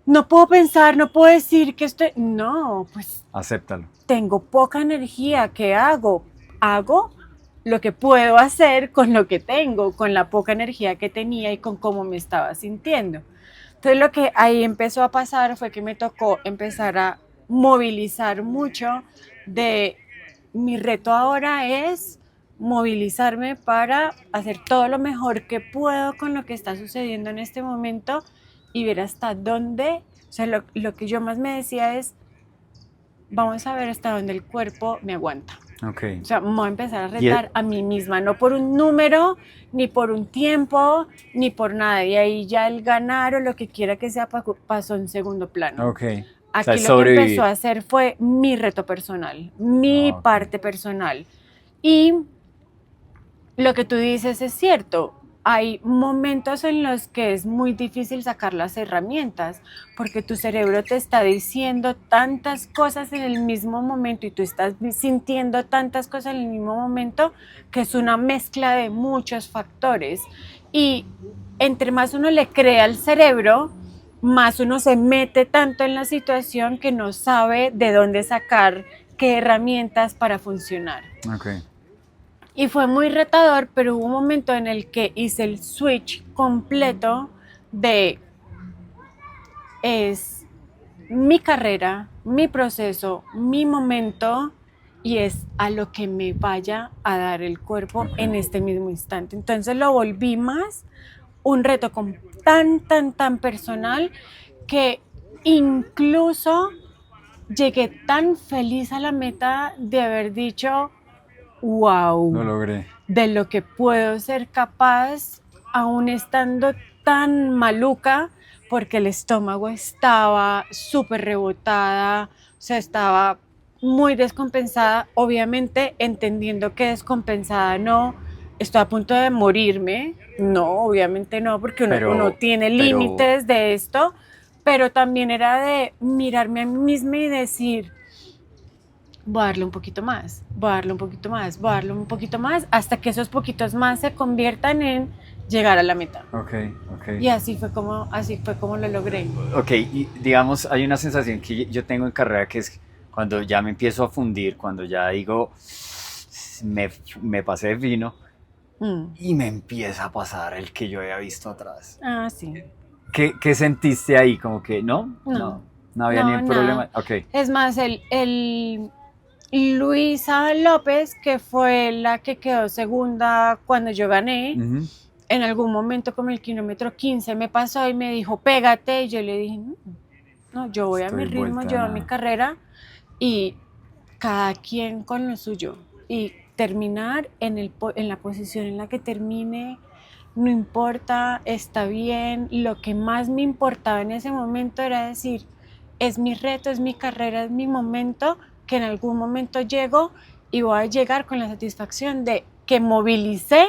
no puedo pensar, no puedo decir que estoy, no, pues Acéptalo. tengo poca energía, ¿qué hago? Hago lo que puedo hacer con lo que tengo, con la poca energía que tenía y con cómo me estaba sintiendo. Entonces lo que ahí empezó a pasar fue que me tocó empezar a movilizar mucho de mi reto ahora es movilizarme para hacer todo lo mejor que puedo con lo que está sucediendo en este momento y ver hasta dónde, o sea, lo que yo más me decía es, vamos a ver hasta dónde el cuerpo me aguanta. Ok. O sea, me voy a empezar a retar a mí misma, no por un número, ni por un tiempo, ni por nada. Y ahí ya el ganar o lo que quiera que sea pasó en segundo plano. Ok. Aquí O sea, lo que empezó sobrevivir. a hacer fue mi reto personal, mi parte personal. Y lo que tú dices es cierto. Hay momentos en los que es muy difícil sacar las herramientas porque tu cerebro te está diciendo tantas cosas en el mismo momento y tú estás sintiendo tantas cosas en el mismo momento que es una mezcla de muchos factores. Y entre más uno le cree al cerebro, más uno se mete tanto en la situación que no sabe de dónde sacar qué herramientas para funcionar. Ok. Y fue muy retador, pero hubo un momento en el que hice el switch completo de es mi carrera, mi proceso, mi momento y es a lo que me vaya a dar el cuerpo en este mismo instante. Entonces lo volví más un reto tan personal que incluso llegué tan feliz a la meta de haber dicho, wow, Lo logré. de lo que puedo ser capaz aún estando tan maluca porque el estómago estaba súper rebotada, o sea, estaba muy descompensada, obviamente entendiendo que descompensada no, estoy a punto de morirme, no, obviamente no, porque uno tiene límites de esto, pero también era de mirarme a mí misma y decir, voy a darle un poquito más, voy a darle un poquito más, voy a darle un poquito más, hasta que esos poquitos más se conviertan en llegar a la meta. Ok, ok. Y así fue como lo logré. Ok, y digamos, hay una sensación que yo tengo en carrera que es cuando ya me empiezo a fundir, cuando ya digo, me pasé de vino y me empieza a pasar el que yo había visto atrás. Ah, sí. ¿Qué sentiste ahí? Como que no había ni un problema. Nada. Ok. Es más, el Luisa López, que fue la que quedó segunda cuando yo gané, en algún momento como el kilómetro 15 me pasó y me dijo, pégate, y yo le dije, no, yo voy a mi ritmo, yo a mi carrera, y cada quien con lo suyo, y terminar en la posición en la que termine, no importa, está bien. Lo que más me importaba en ese momento era decir, es mi reto, es mi carrera, es mi momento, que en algún momento llego y voy a llegar con la satisfacción de que movilicé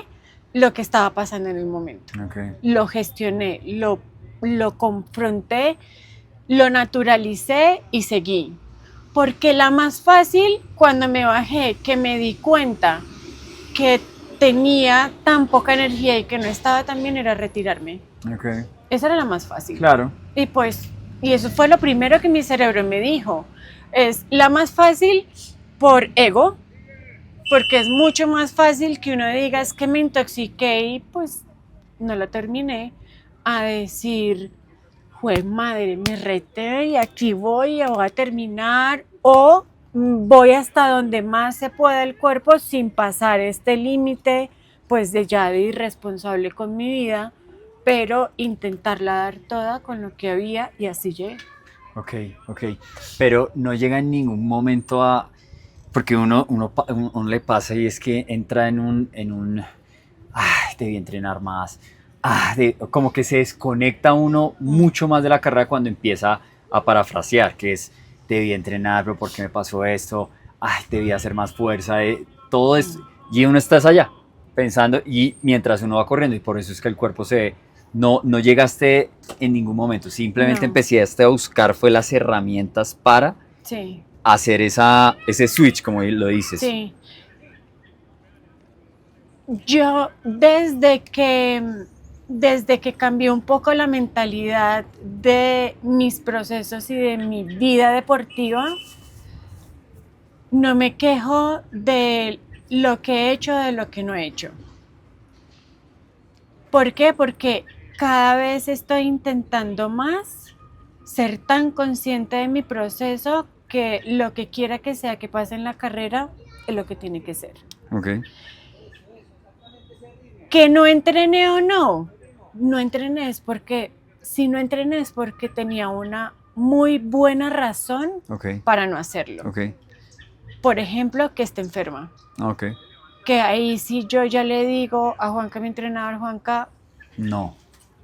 lo que estaba pasando en el momento. Okay. Lo gestioné, lo confronté, lo naturalicé y seguí. Porque la más fácil, cuando me bajé, que me di cuenta que tenía tan poca energía y que no estaba tan bien, era retirarme. Okay. Esa era la más fácil. Claro. Y eso fue lo primero que mi cerebro me dijo. Es la más fácil por ego, porque es mucho más fácil que uno diga es que me intoxiqué y pues no lo terminé, a decir, jue madre, me reté y aquí voy a terminar, o voy hasta donde más se pueda el cuerpo sin pasar este límite pues de ya de irresponsable con mi vida, pero intentarla dar toda con lo que había y así llegué. Ok, ok. Pero no llega en ningún momento a... Porque uno le pasa y es que entra ay, debí entrenar más. Como que se desconecta uno mucho más de la carrera cuando empieza a parafrasear, que es, debí entrenar, pero ¿por qué me pasó esto? Ay, debí hacer más fuerza. Todo es... Y uno está allá, pensando, y mientras uno va corriendo, y por eso es que el cuerpo se... No llegaste en ningún momento, simplemente No. empezaste a buscar fue las herramientas para Sí, hacer ese switch, como lo dices. sí. Yo desde que cambié un poco la mentalidad de mis procesos y de mi vida deportiva, no me quejo de lo que he hecho, de lo que no he hecho. ¿Por qué? Porque cada vez estoy intentando más ser tan consciente de mi proceso que lo que quiera que sea que pase en la carrera es lo que tiene que ser. Okay. Que no entrené o no entrené es porque, si no entrené es porque tenía una muy buena razón Okay. para no hacerlo. Okay. Por ejemplo, que esté enferma. Okay. Que ahí sí yo ya le digo a Juanca, mi entrenador, Juanca, No.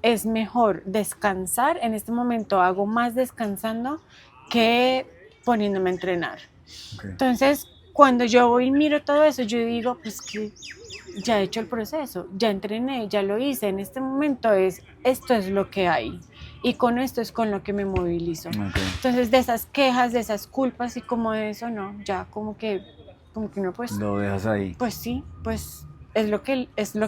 es mejor descansar. En este momento hago más descansando que poniéndome a entrenar. Okay. Entonces, cuando yo voy y miro todo eso, yo digo, pues que ya he hecho el proceso, ya entrené, ya lo hice. En este momento esto es lo que hay. Y con esto es con lo que me movilizo. Okay. Entonces, de esas quejas, de esas culpas y como de eso, no, ya como que no, pues, Lo dejas ahí. pues sí, pues es lo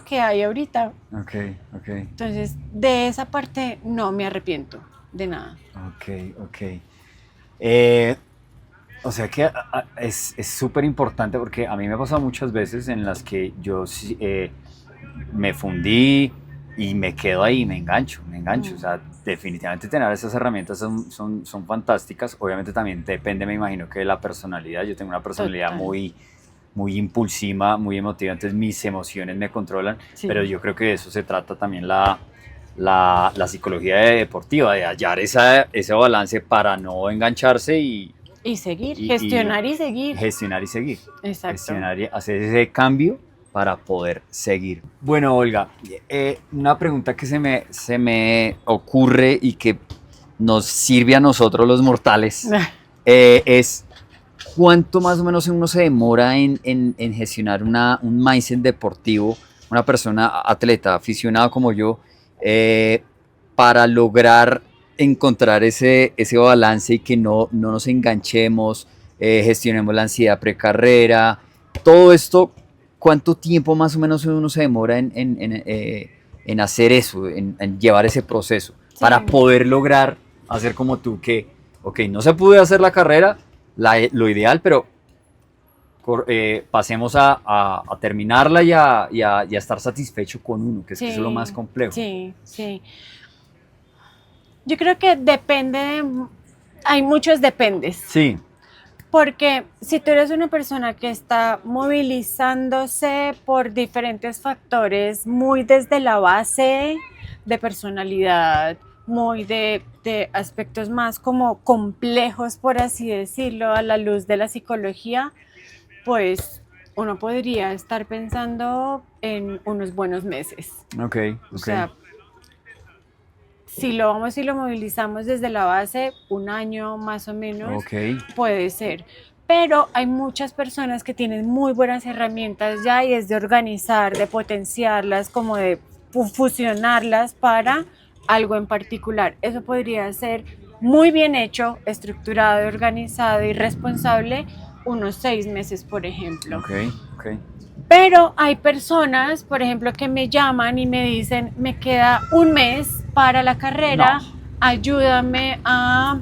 que hay ahorita. Okay. Okay. Entonces, de esa parte no me arrepiento de nada. Okay. Okay. O sea que es súper importante porque a mí me ha pasado muchas veces en las que yo me fundí y me quedo ahí, me engancho. O sea, definitivamente tener esas herramientas son fantásticas. Obviamente también depende, me imagino, que de la personalidad. Yo tengo una personalidad Total. muy impulsiva, muy emotiva, entonces mis emociones me controlan, Sí. pero yo creo que de eso se trata también la psicología deportiva, de hallar ese balance para no engancharse y seguir, gestionar y seguir. gestionar y seguir. Exacto. Gestionar y hacer ese cambio para poder seguir. Bueno, Olga, una pregunta que se me ocurre y que nos sirve a nosotros los mortales es ¿cuánto más o menos uno se demora en gestionar un mindset deportivo, una persona atleta, aficionado como yo, para lograr encontrar ese balance y que no nos enganchemos, gestionemos la ansiedad precarrera, todo esto? ¿Cuánto tiempo más o menos uno se demora en hacer eso, en llevar ese proceso, para poder lograr hacer como tú que, ok, no se pudo hacer la carrera, lo ideal, pero pasemos a terminarla y a estar satisfecho con uno, que es, que eso es lo más complejo? Sí, sí. Yo creo que depende, hay muchos dependes. Sí. Porque si tú eres una persona que está movilizándose por diferentes factores, muy desde la base de personalidad, muy de aspectos más como complejos, por así decirlo, a la luz de la psicología, pues uno podría estar pensando en unos buenos meses. Ok. O sea, si lo movilizamos desde la base, un año más o menos, puede ser. Pero hay muchas personas que tienen muy buenas herramientas ya y es de organizar, de potenciarlas, como de fusionarlas para algo en particular. Eso podría ser muy bien hecho, estructurado, organizado y responsable unos 6 meses, por ejemplo. Ok. Pero hay personas, por ejemplo, que me llaman y me dicen, me queda un mes para la carrera, ayúdame a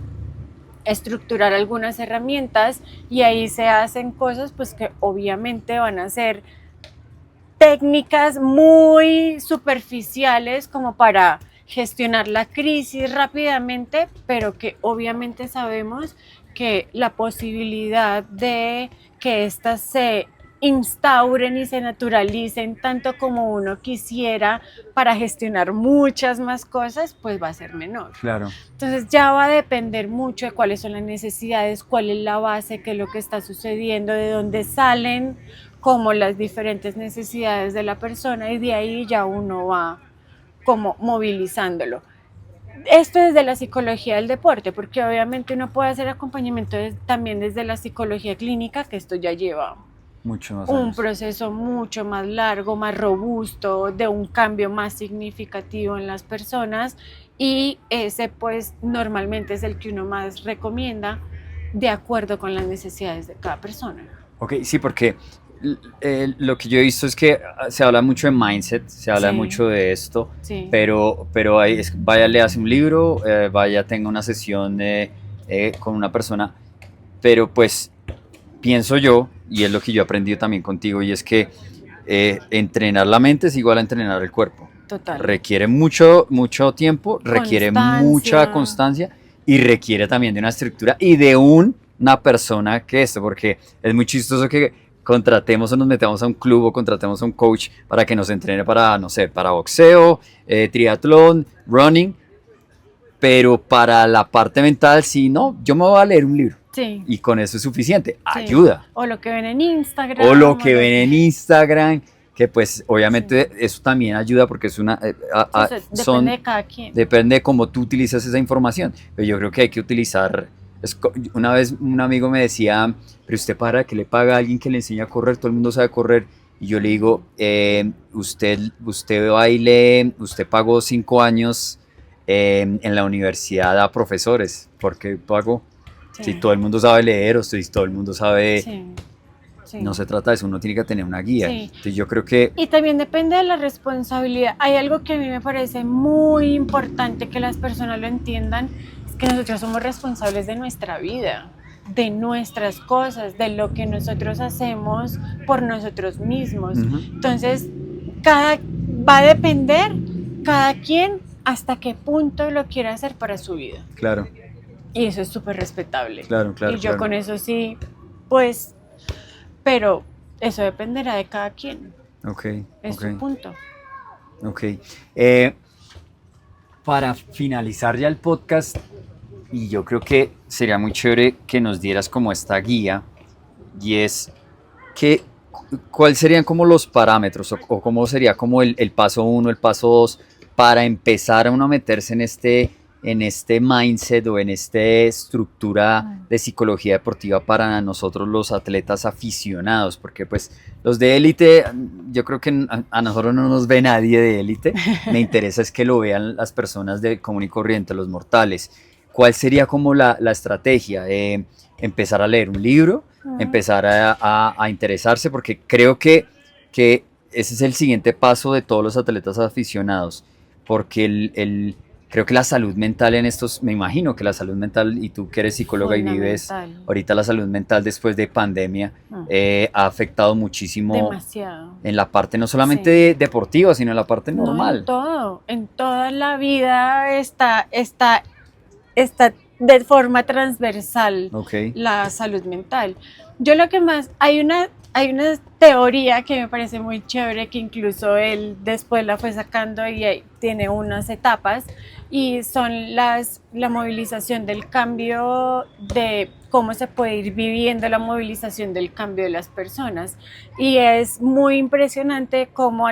estructurar algunas herramientas, y ahí se hacen cosas pues que obviamente van a ser técnicas muy superficiales como para gestionar la crisis rápidamente, pero que obviamente sabemos que la posibilidad de que ésta se instauren y se naturalicen tanto como uno quisiera para gestionar muchas más cosas, pues va a ser menor. Claro. Entonces ya va a depender mucho de cuáles son las necesidades, cuál es la base, qué es lo que está sucediendo, de dónde salen como las diferentes necesidades de la persona, y de ahí ya uno va como movilizándolo. Esto desde la psicología del deporte, porque obviamente uno puede hacer acompañamiento también desde la psicología clínica, que esto ya lleva Mucho más un años. proceso mucho más largo, más robusto, de un cambio más significativo en las personas, y ese pues normalmente es el que uno más recomienda de acuerdo con las necesidades de cada persona. Ok, sí, porque lo que yo he visto es que se habla mucho de mindset, se habla Sí. mucho de esto, Sí. pero ahí vaya, le hace un libro, vaya, tenga una sesión con una persona, pero pues pienso yo, y es lo que yo he aprendido también contigo, y es que entrenar la mente es igual a entrenar el cuerpo. Total. Requiere mucho tiempo, requiere mucha Constancia. constancia y requiere también de una estructura y de una persona que esto, porque es muy chistoso que contratemos o nos metamos a un club o contratemos a un coach para que nos entrene para, no sé, para boxeo, triatlón, running, pero para la parte mental, sí, no, yo me voy a leer un libro. Sí. Y con eso es suficiente, Sí. ayuda. O lo que ven en Instagram. O lo que ven en Instagram, que pues obviamente eso también ayuda porque es una... Depende de cada quien. Depende de cómo tú utilizas esa información, pero yo creo que hay que utilizar... Una vez un amigo me decía, pero usted para que le paga a alguien que le enseña a correr, todo el mundo sabe correr, y yo le digo, usted va y lee, usted pagó 5 años en la universidad a profesores, ¿por qué pagó? Sí. Si todo el mundo sabe leer o si todo el mundo sabe... Sí. Sí. No se trata de eso, uno tiene que tener una guía. Sí. Entonces yo creo que... Y también depende de la responsabilidad. Hay algo que a mí me parece muy importante que las personas lo entiendan, es que nosotros somos responsables de nuestra vida, de nuestras cosas, de lo que nosotros hacemos por nosotros mismos. Entonces, va a depender cada quien hasta qué punto lo quiere hacer para su vida. Claro. Y eso es súper respetable. Claro. Y yo con eso sí, pues... Pero eso dependerá de cada quien. Ok. Es su punto. Ok. Para finalizar ya el podcast, y yo creo que sería muy chévere que nos dieras como esta guía, y es que, ¿cuáles serían como los parámetros o cómo sería como el paso 1, el paso 2 para empezar a uno a meterse en este mindset o en esta estructura de psicología deportiva para nosotros los atletas aficionados? Porque pues los de élite, yo creo que a nosotros no nos ve nadie de élite, me interesa es que lo vean las personas de común y corriente, los mortales. ¿Cuál sería como la estrategia? Empezar a leer un libro, empezar a interesarse, porque creo que ese es el siguiente paso de todos los atletas aficionados, porque creo que la salud mental en estos, me imagino que la salud mental, y tú que eres psicóloga y vives ahorita la salud mental después de pandemia, ha afectado muchísimo. Demasiado. En la parte no solamente deportiva, sino en la parte normal. No, en toda la vida está de forma transversal la salud mental. Yo lo que más, hay una teoría que me parece muy chévere, que incluso él después la fue sacando y tiene unas etapas, y son la movilización del cambio, de cómo se puede ir viviendo la movilización del cambio de las personas, y es muy impresionante cómo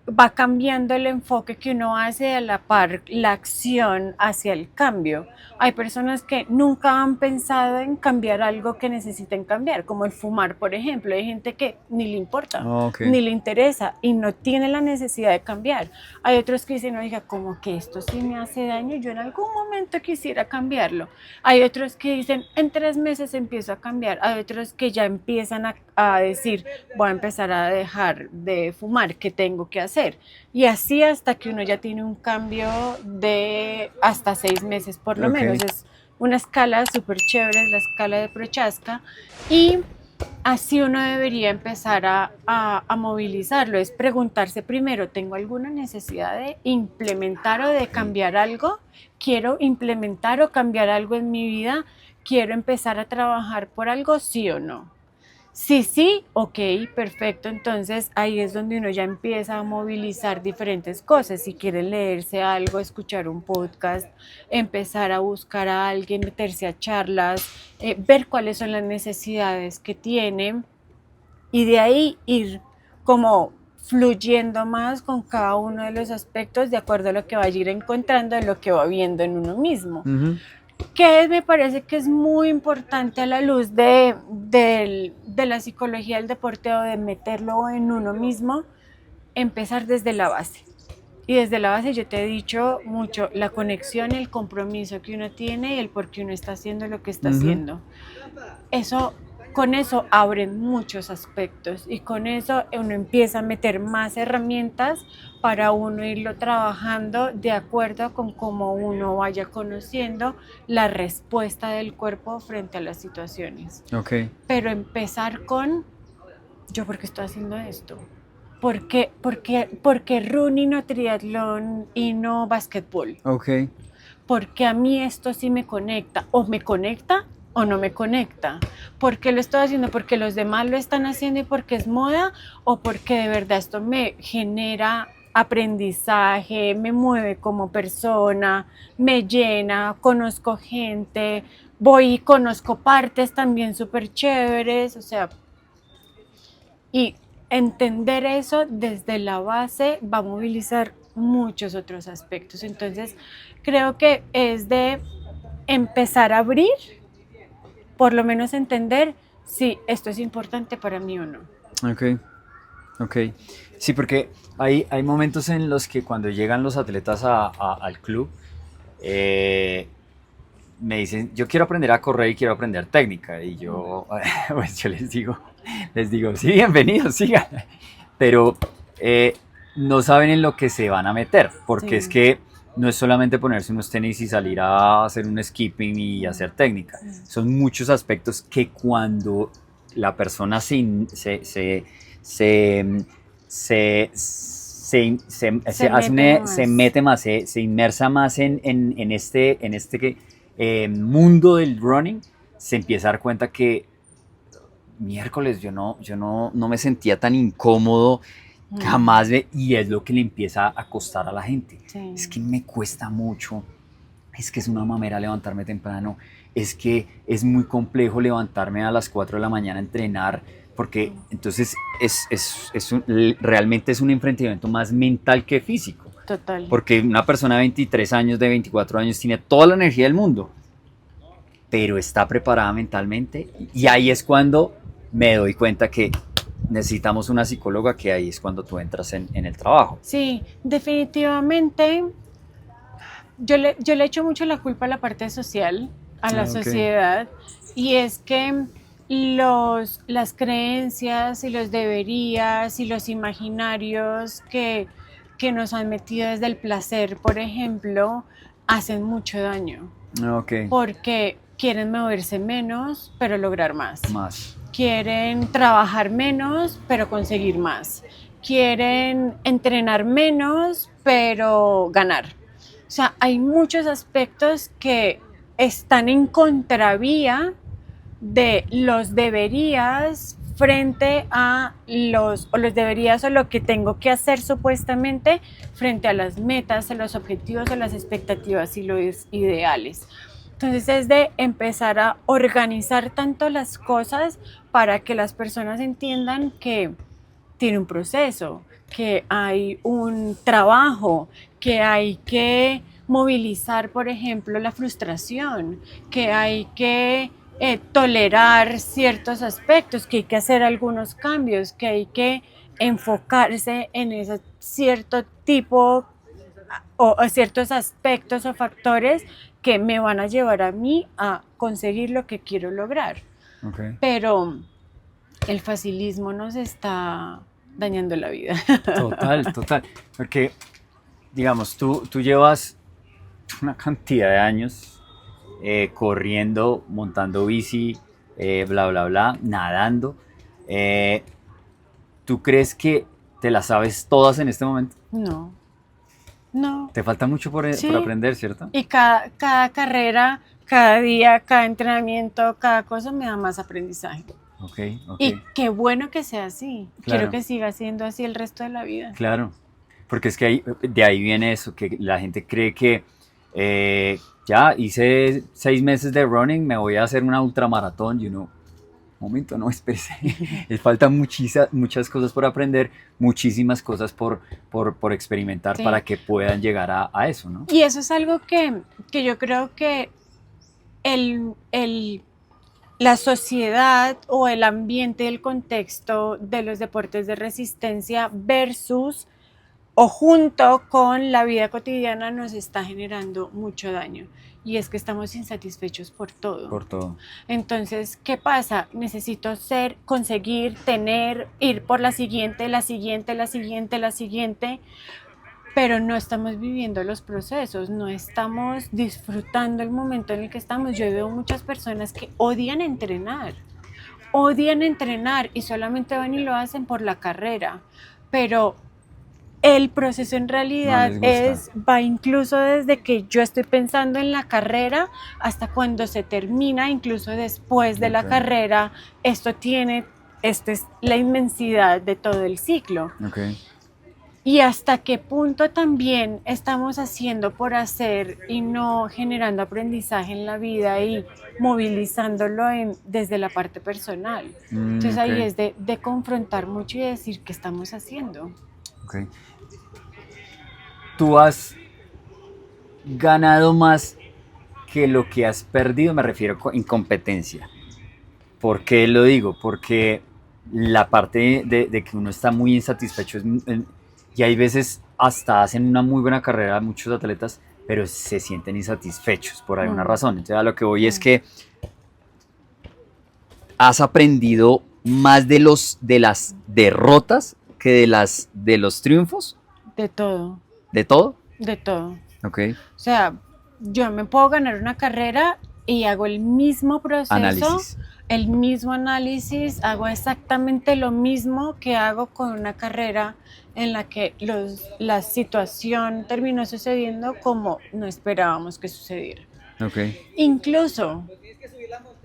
va cambiando el enfoque que uno hace, a la par la acción hacia el cambio. Hay personas que nunca han pensado en cambiar algo que necesiten cambiar, como el fumar, por ejemplo. Hay gente que ni le importa, ni le interesa y no tiene la necesidad de cambiar. Hay otros que dicen, oiga, como que esto sí me hace daño, yo en algún momento quisiera cambiarlo. Hay otros que dicen, en 3 meses empiezo a cambiar. Hay otros que ya empiezan a decir, voy a empezar a dejar de fumar, ¿qué tengo que hacer? Y así hasta que uno ya tiene un cambio de hasta 6 meses por lo menos. Es una escala súper chévere, es la escala de Prochaska, y así uno debería empezar a movilizarlo. Es preguntarse primero, ¿tengo alguna necesidad de implementar o de cambiar algo? ¿Quiero implementar o cambiar algo en mi vida? ¿Quiero empezar a trabajar por algo, sí o no? Sí, ok, perfecto. Entonces ahí es donde uno ya empieza a movilizar diferentes cosas. Si quiere leerse algo, escuchar un podcast, empezar a buscar a alguien, meterse a charlas, ver cuáles son las necesidades que tiene y de ahí ir como fluyendo más con cada uno de los aspectos de acuerdo a lo que vaya a ir encontrando, de lo que va viendo en uno mismo. Ujú. Que me parece que es muy importante a la luz de la psicología del deporte o de meterlo en uno mismo, empezar desde la base. Y desde la base yo te he dicho mucho, la conexión, el compromiso que uno tiene y el por qué uno está haciendo lo que está Ujú. haciendo. Eso, con eso abren muchos aspectos y con eso uno empieza a meter más herramientas para uno irlo trabajando de acuerdo con cómo uno vaya conociendo la respuesta del cuerpo frente a las situaciones. Ok, Pero empezar con, ¿yo por qué estoy haciendo esto? ¿Por qué running o triatlón y no básquetbol? ok, Porque a mí esto sí me conecta, o me conecta o no me conecta. ¿Por qué lo estoy haciendo? ¿Porque los demás lo están haciendo y porque es moda? ¿O porque de verdad esto me genera aprendizaje, me mueve como persona, me llena, conozco gente, voy y conozco partes también súper chéveres? O sea, y entender eso desde la base va a movilizar muchos otros aspectos. Entonces, creo que es de empezar a abrir, por lo menos entender si esto es importante para mí o no. ok, ok. Sí, porque hay momentos en los que cuando llegan los atletas al club, eh, me dicen, yo quiero aprender a correr y quiero aprender técnica. Y yo, pues yo les digo, sí, bienvenidos, sigan. Pero eh, no saben en lo que se van a meter, porque es Sí. que no es solamente ponerse unos tenis y salir a hacer un skipping y hacer técnica. Son muchos aspectos que cuando la persona se, Se mete se más. mete más, se inmersa más en este mundo del running, se empieza a dar cuenta que miércoles no me sentía tan incómodo jamás y es lo que le empieza a costar a la gente. Sí. Es que me cuesta mucho, es que es una mamera levantarme temprano, es que es muy complejo levantarme a las 4 de la mañana a entrenar, porque entonces realmente es un enfrentamiento más mental que físico. Total. Porque una persona de 23 años, de 24 años, tiene toda la energía del mundo, pero está preparada mentalmente. Y ahí es cuando me doy cuenta que necesitamos una psicóloga, que ahí es cuando tú entras en el trabajo. Sí, definitivamente yo le echo mucho la culpa a la parte social, a la sociedad, y es que las creencias y los deberías y los imaginarios que nos han metido desde el placer, por ejemplo, hacen mucho daño. Ok. Porque quieren moverse menos, pero lograr más. Más. Quieren trabajar menos, pero conseguir más. Quieren entrenar menos, pero ganar. O sea, hay muchos aspectos que están en contravía de los deberías frente a los deberías o lo que tengo que hacer supuestamente frente a las metas, a los objetivos, a las expectativas y los ideales. Entonces es de empezar a organizar tanto las cosas para que las personas entiendan que tiene un proceso, que hay un trabajo, que hay que movilizar, por ejemplo, la frustración, que hay que tolerar ciertos aspectos, que hay que hacer algunos cambios, que hay que enfocarse en ese cierto tipo o ciertos aspectos o factores que me van a llevar a mí a conseguir lo que quiero lograr. Okay. Pero el facilismo nos está dañando la vida. Total, total. Porque, digamos, tú llevas una cantidad de años corriendo, montando bici, bla, bla, bla, nadando. ¿Tú crees que te las sabes todas en este momento? No, no. Te falta mucho por Sí. aprender, ¿cierto? Y cada carrera, cada día, cada entrenamiento, cada cosa me da más aprendizaje. Ok, ok. Y qué bueno que sea así. Claro. Quiero que siga siendo así el resto de la vida. Claro, porque es que de ahí viene eso, que la gente cree que ya hice 6 meses de running, me voy a hacer una ultramaratón y uno, momento, no, espérese, les faltan muchas cosas por aprender, muchísimas cosas por experimentar Sí. para que puedan llegar a eso, ¿no? Y eso es algo que yo creo que la sociedad o el ambiente, el contexto de los deportes de resistencia versus o junto con la vida cotidiana nos está generando mucho daño. Y es que estamos insatisfechos por todo. Por todo. Entonces, ¿qué pasa? Necesito conseguir, tener, ir por la siguiente, pero no estamos viviendo los procesos, no estamos disfrutando el momento en el que estamos. Yo veo muchas personas que odian entrenar y solamente van y lo hacen por la carrera, pero el proceso en realidad No les gusta. va incluso desde que yo estoy pensando en la carrera hasta cuando se termina, incluso después de la Ok. carrera. Esto es la inmensidad de todo el ciclo. Ok. Y hasta qué punto también estamos haciendo por hacer y no generando aprendizaje en la vida y movilizándolo desde la parte personal. Entonces ahí es de confrontar mucho y decir qué estamos haciendo. Ok. Tú has ganado más que lo que has perdido, me refiero en competencia. ¿Por qué lo digo? Porque la parte de que uno está muy insatisfecho y hay veces hasta hacen una muy buena carrera muchos atletas, pero se sienten insatisfechos por alguna razón. Entonces a lo que voy es que has aprendido más de las derrotas que de los triunfos. De todo. ¿De todo? De todo. Ok. O sea, yo me puedo ganar una carrera y hago el mismo proceso, Análisis. el mismo análisis, hago exactamente lo mismo que hago con una carrera en la que la situación terminó sucediendo como no esperábamos que sucediera. Ok. Incluso,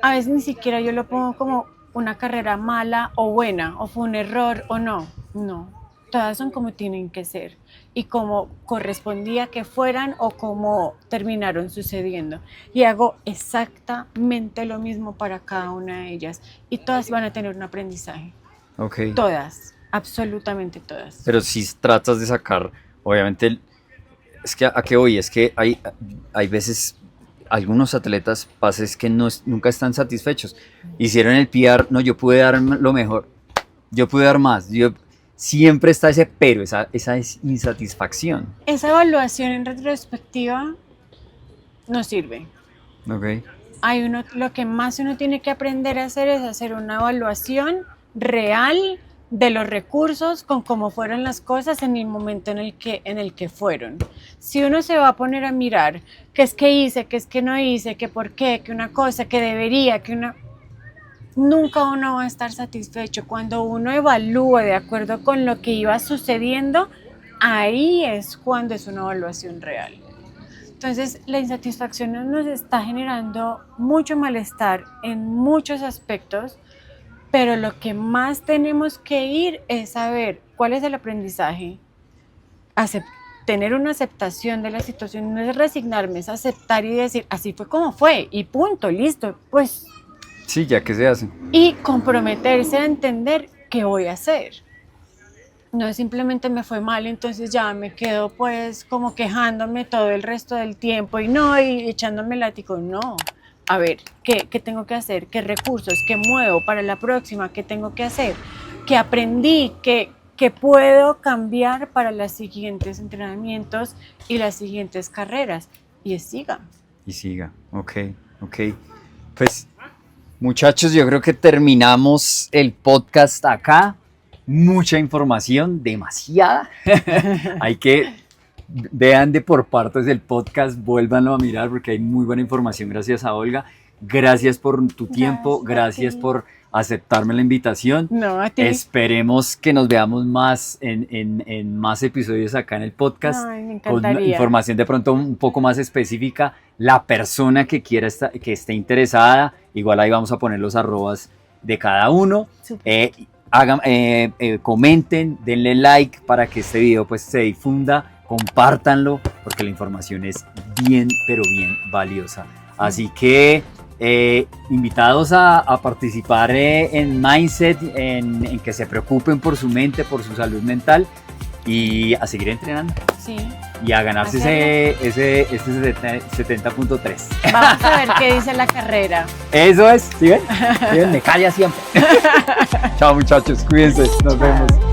a veces ni siquiera yo lo pongo como una carrera mala o buena, o fue un error o no. No, todas son como tienen que ser y como correspondía que fueran o como terminaron sucediendo. Y hago exactamente lo mismo para cada una de ellas y todas van a tener un aprendizaje. Ok. Todas, absolutamente todas. Pero si tratas de sacar, obviamente, es que a qué voy, es que hay veces algunos atletas pasa es que nunca están satisfechos. Hicieron el PR, no, yo pude dar lo mejor, yo pude dar más, siempre está ese pero, esa insatisfacción. Esa evaluación en retrospectiva no sirve. Ok. Lo que más uno tiene que aprender a hacer es hacer una evaluación real de los recursos con cómo fueron las cosas en el momento en el que fueron. Si uno se va a poner a mirar qué es que hice, qué es que no hice, qué por qué, que una cosa, que debería, nunca uno va a estar satisfecho. Cuando uno evalúa de acuerdo con lo que iba sucediendo, ahí es cuando es una evaluación real. Entonces, la insatisfacción nos está generando mucho malestar en muchos aspectos, pero lo que más tenemos que ir es saber cuál es el aprendizaje, tener una aceptación de la situación, no es resignarme, es aceptar y decir, así fue como fue, y punto, listo, pues. Sí, ya que se hace. Y comprometerse a entender qué voy a hacer. No es simplemente me fue mal, entonces ya me quedo pues como quejándome todo el resto del tiempo y echándome el látigo, no. A ver, ¿qué tengo que hacer? ¿Qué recursos? ¿Qué muevo para la próxima? ¿Qué tengo que hacer? ¿Qué aprendí? ¿Qué puedo cambiar para los siguientes entrenamientos y las siguientes carreras? Y siga. Y siga, ok. Pues muchachos, yo creo que terminamos el podcast acá. Mucha información, demasiada. Hay que vean de por partes del podcast, vuélvanlo a mirar porque hay muy buena información gracias a Olga. Gracias por tu tiempo, gracias por aceptarme la invitación. No, a ti. Esperemos que nos veamos más en más episodios acá en el podcast. Ay, me encantaría. Con información de pronto un poco más específica. La persona que quiera que esté interesada, igual ahí vamos a poner los arrobas de cada uno. Súper. Comenten, denle like para que este video pues se difunda, compártanlo porque la información es bien, pero bien valiosa. Así que invitados a participar en Mindset, en que se preocupen por su mente, por su salud mental y a seguir entrenando. Sí. Y a ganarse ese 70.3. Vamos a ver qué dice la carrera. Eso es, ¿sí ven? ¿Sí ven? Me calla siempre. Chao muchachos, cuídense, nos vemos.